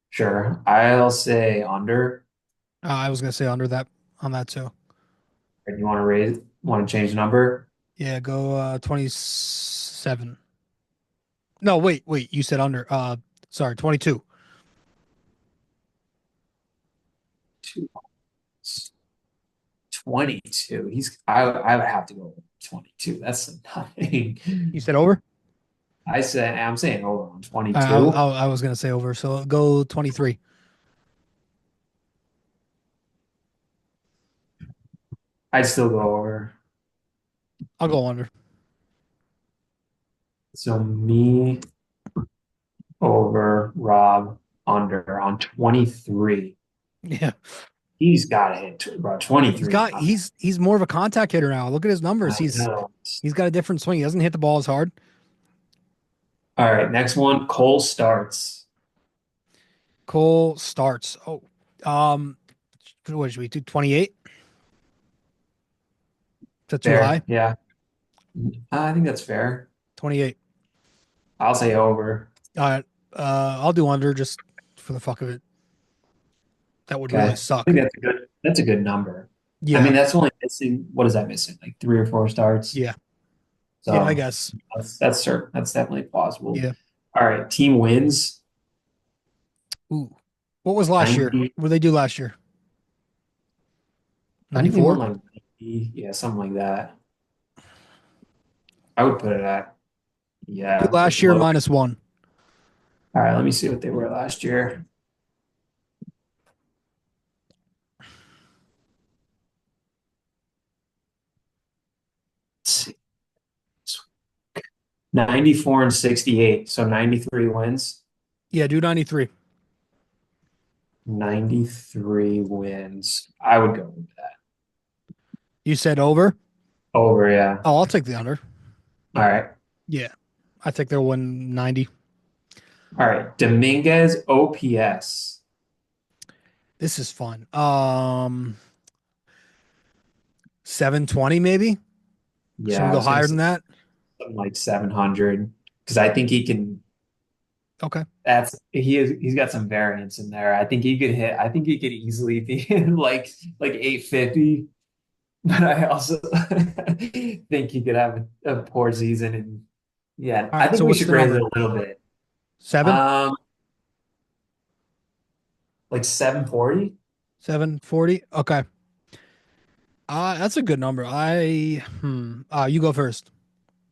Sure. I'll say under. I was gonna say under that on that too. And you want to want to change the number? Yeah, go 27. No, wait. You said under. Sorry, 22. 22. I would have to go with 22. That's nothing. You said over? I'm saying over on I, 22. I, I was gonna say over, so go 23. I'd still go over. I'll go under. So me over, Rob under on 23. Yeah, He's got to hit bro. 23. he's more of a contact hitter now. Look at his numbers. I know. He's got a different swing. He doesn't hit the ball as hard. All right, next one. Cole starts. Cole starts. Oh, what should we do? 28? Is that too Fair. high? Yeah. I think that's fair. 28. I'll say over. All right. I'll do under just for the fuck of it. That would Okay. really I suck. think that's a good number. I Yeah. mean, that's only missing, what is that missing? Like 3 or 4 starts? Yeah. So Yeah, I guess. that's certain. That's definitely plausible. Yeah. All right, team wins. Ooh. What was last year? 90. What did they do last year? I think they won 94? like 90, yeah, something like that. I would put it at, yeah, Last like year low. -1. All right, let me see what they were last year. Let's see. 94 and 68, so 93 wins. Yeah, do 93. 93 wins. I would go with that. You said over? Over, yeah. Oh, I'll take the under. All right. Yeah. I think they'll win 90. All right. Dominguez OPS. This is fun. 720 maybe? Should Yeah, we I go was gonna higher say than that? something like 700 because I think he can. Okay. He's got some variance in there. I think he could hit. I think he could easily be in like 850. But I also think he could have a poor season. And yeah, All I right. think So we what's should the raise it number? a little bit. 7? Like 740. 740? Okay. That's a good number. You go first.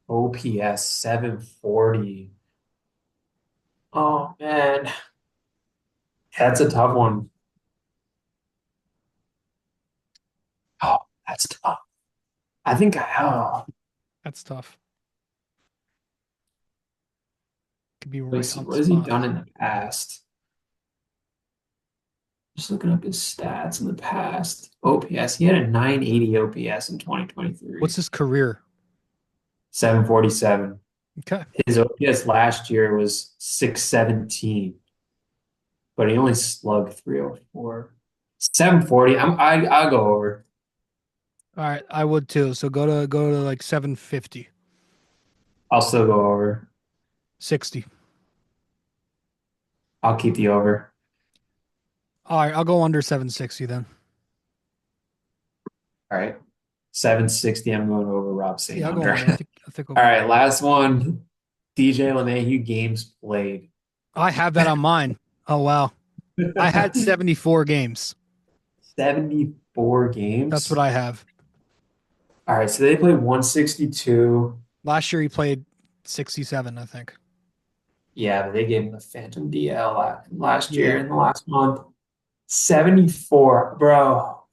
OPS 740. Oh man, that's a tough one. Oh, that's tough. I think That's tough. Could be let me right see. on the What has he spot. done in the past? Just looking up his stats in the past. OPS. He had a 980 OPS in 2023. What's his career? 747. Okay. His OPS last year was 617, but he only slugged 304. 740. I'll go over. All right, I would too. So go to like 750, I'll still go over. 60. I'll keep the over. All right, I'll go under 760 then. All right. 760. I'm going over. Rob saying Yeah, I'll go under. under. I think All right, last one. DJ LeMahieu games played. I have that on mine. Oh wow. I had 74 games. 74 games. That's what I have. All right, so they played 162. Last year he played 67, I think. Yeah, but they gave him the Phantom DL last Yeah. year in the last month. 74, bro.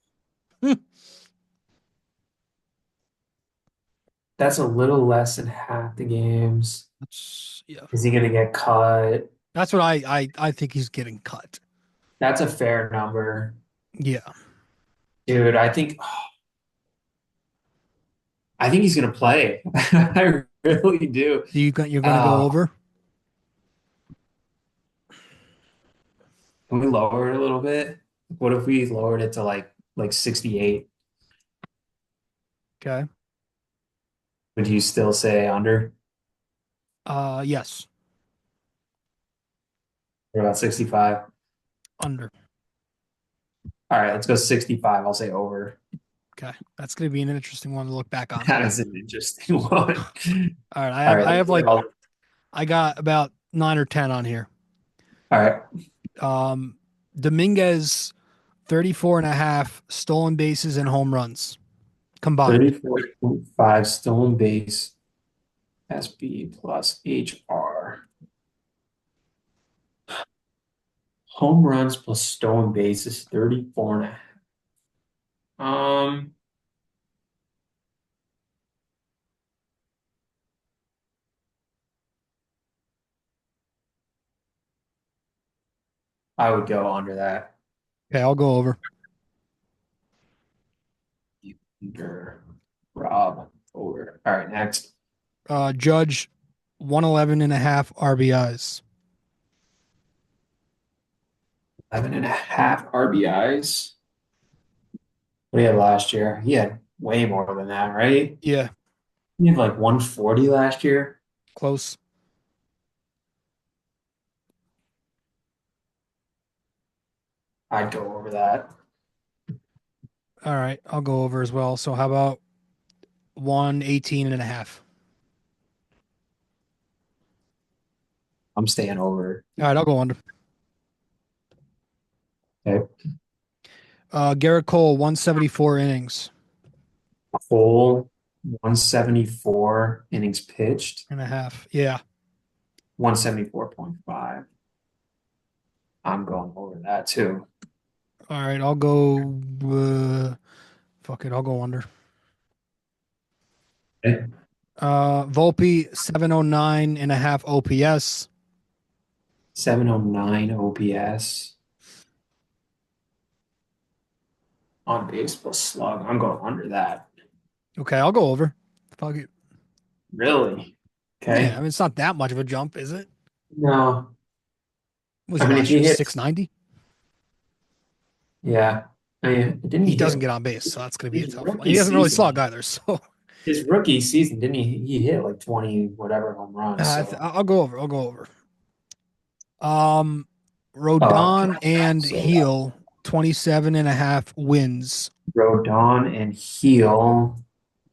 That's a little less than half the games. Yeah. Is he going to get cut? That's what I think he's getting cut. That's a fair number. Yeah. Dude, I think he's going to play. I really do. You're going to go over? Can we lower it a little bit? What if we lowered it to like 68? Okay. Would you still say under? Yes. What about 65? Under. All right, let's go 65. I'll say over. Okay. That's going to be an interesting one to look back on. That is an interesting one. All right. I have like I got about 9 or 10 on here. All right. Dominguez 34.5 stolen bases and home runs combined. 34.5 stolen base SB plus HR. Home runs plus stolen bases 34.5. I would go under that. Okay, I'll go over. Rob over. All right, next. Judge 111.5 RBIs. 11.5 RBIs. What do you have last year? He had way more than that, right? Yeah, He had like 140 last year. close. I'd go over that. All right, I'll go over as well. So how about 118.5? I'm staying over. All right, I'll go under. Okay. Garrett Cole 174 innings Full 174 innings pitched. and a half. Yeah. 174.5. I'm going over that too. All right, I'll go. Fuck it, I'll go under. Okay. Volpe 709.5 OPS. 709 OPS. On base plus slug. I'm going under that. Okay, I'll go over. Fuck it. Really? Okay. Yeah, I mean it's not that much of a jump, is it? No. Was I it mean, if last he year hits- 690? Yeah. I mean, didn't He hit- doesn't get on base, so that's going to be a His tough one. rookie He doesn't really season. slug either, so His rookie season, didn't he? He hit like 20 whatever home runs. I'll go over. I'll go over. Rodon and So- Heel 27.5 wins. Rodon and Heel.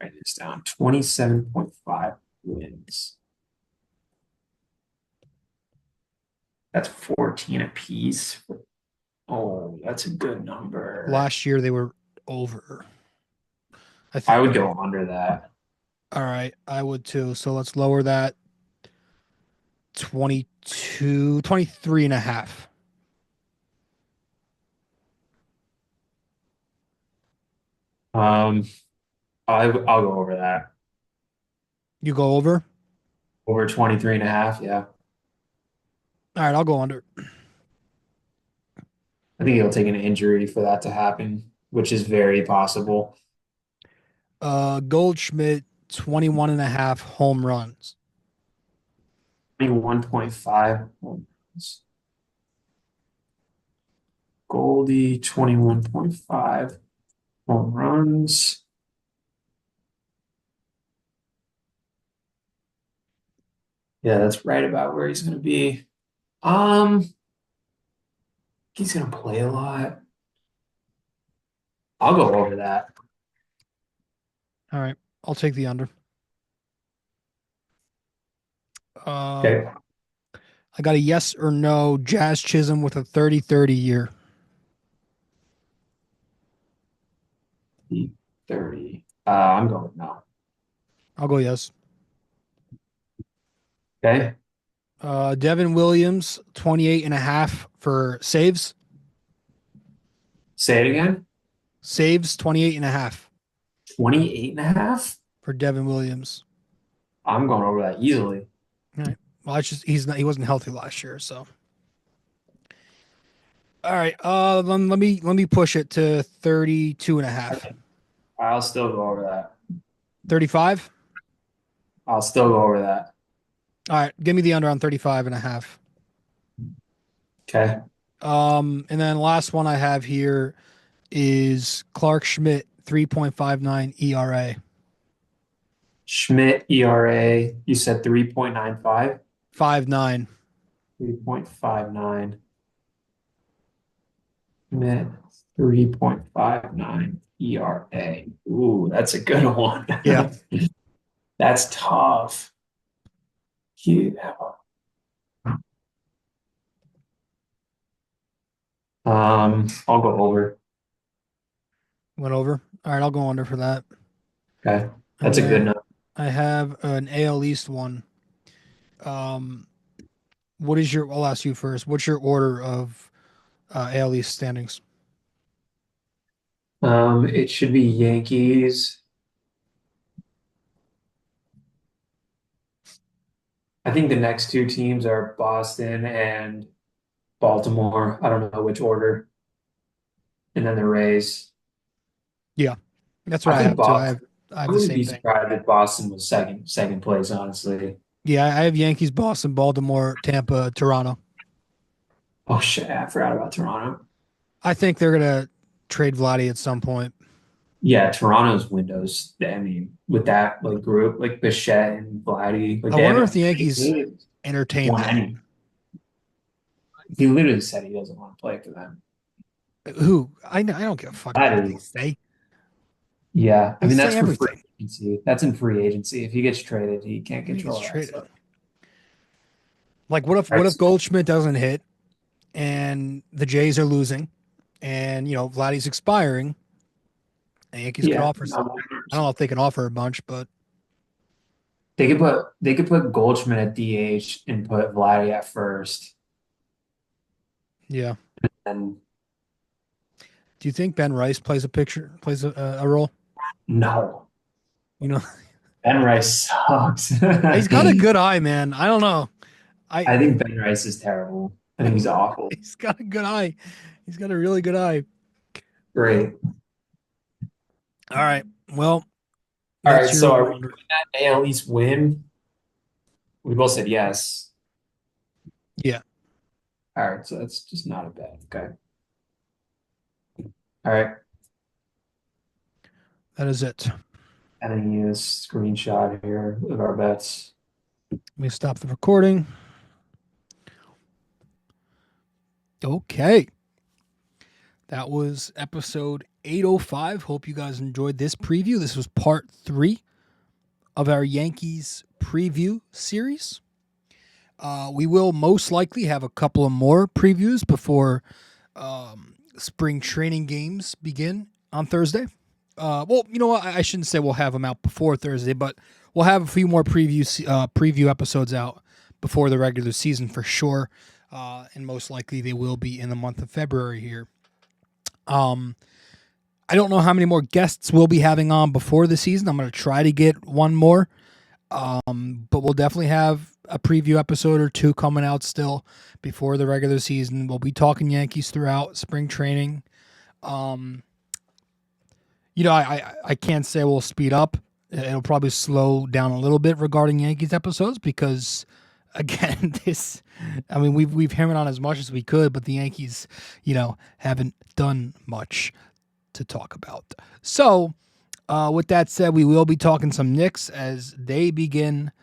Write this down. 27.5 wins. That's 14 apiece. Oh, that's a good number. Last year they were over. I would go under that. All right, I would too. So let's lower that 23.5. I'll go over that. You go over? Over 23.5, yeah. All right, I'll go under. I think he'll take an injury for that to happen, which is very possible. Goldschmidt, 21 and a half home runs. 21.5 home runs. Goldie, 21.5 home runs. Yeah, that's right about where he's going to be. He's going to play a lot. I'll go over that. All right. I'll take the under. Okay. I got a yes or no. Jazz Chisholm with a 30-30 year. 30. I'm going no. I'll go yes. Okay. Devin Williams, 28 and a half for saves. Say it again. Saves, 28 and a half 28 and a half? for Devin Williams. I'm going over that easily. All right. Well, it's just he wasn't healthy last year, so. All right. Let me push it to 32 and a half. I'll still go over that. 35? I'll still go over that. All right. Give me the under on 35 and a half. Okay. And then last one I have here is Clark Schmidt, 3.59 ERA. Schmidt ERA, you said 3.95? 5.9. 3.59. Schmidt, 3.59 ERA. Ooh, that's a good one. Yeah. That's tough. Yeah. I'll go over. Went over. All right, I'll go under for that. Okay. That's a And good then number. I have an AL East one. What is your? I'll ask you first. What's your order of AL East standings? It should be Yankees. I think the next two teams are Boston and Baltimore. I don't know which order. And then the Rays. Yeah, that's what I think have too. Boston. I I have the wouldn't same be thing. surprised if Boston was second place, honestly. Yeah, I have Yankees, Boston, Baltimore, Tampa, Toronto. Oh shit, I forgot about Toronto. I think they're gonna trade Vladdy at some point. Yeah, Toronto's windows. I mean, with that like group, like Bichette and Vladdy, like I they wonder haven't if the Yankees entertain won that. any. He literally said he doesn't want to play for them. Who? I don't give a fuck about what they Vladdy. say. Yeah, I They mean say that's for free everything. agency. That's in free agency. If he gets traded, he can't He gets control that traded. stuff. Like, what if That's- Goldschmidt doesn't hit, and the Jays are losing, and Vladdy's expiring, and Yankees could Yeah, offer. I don't know if they can offer a bunch, but they could put Goldschmidt at DH and put Vladdy at first. yeah. And Do you think Ben Rice plays a role? no, You know, Ben Rice sucks. he's got a good eye, man. I don't know. I think Ben Rice is terrible. I think he's awful. He's got a good eye. He's got a really good eye. Great. All right. Well, All that's right, so your are we doing that AL East win? We both said yes. Yeah. All right, so that's just not a bad. Okay. All right. That is it. Sending you a screenshot here of our bets. Let me stop the recording. Okay. That was episode 805. Hope you guys enjoyed this preview. This was part 3 of our Yankees preview series. We will most likely have a couple of more previews before spring training games begin on Thursday. Well, you know what? I shouldn't say we'll have them out before Thursday, but we'll have a few more preview episodes out before the regular season for sure. And most likely they will be in the month of February here. I don't know how many more guests we'll be having on before the season. I'm going to try to get one more. But we'll definitely have a preview episode or two coming out still before the regular season. We'll be talking Yankees throughout spring training. I can't say we'll speed up. It'll probably slow down a little bit regarding Yankees episodes because, again, we've hammered on as much as we could, but the Yankees, haven't done much to talk about. So, with that said, we will be talking some Knicks as they begin,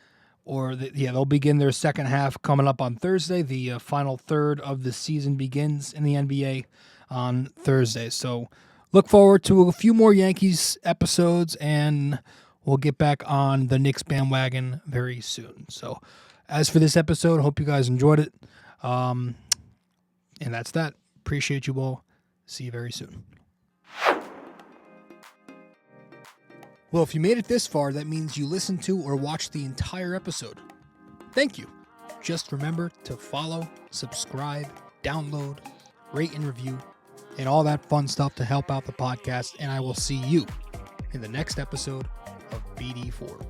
they'll begin their second half coming up on Thursday. The final third of the season begins in the NBA on Thursday. So look forward to a few more Yankees episodes, and we'll get back on the Knicks bandwagon very soon. So as for this episode, hope you guys enjoyed it. And that's that. Appreciate you all. See you very soon. Well, if you made it this far, that means you listened to or watched the entire episode. Thank you. Just remember to follow, subscribe, download, rate and review, and all that fun stuff to help out the podcast. And I will see you in the next episode of BD4.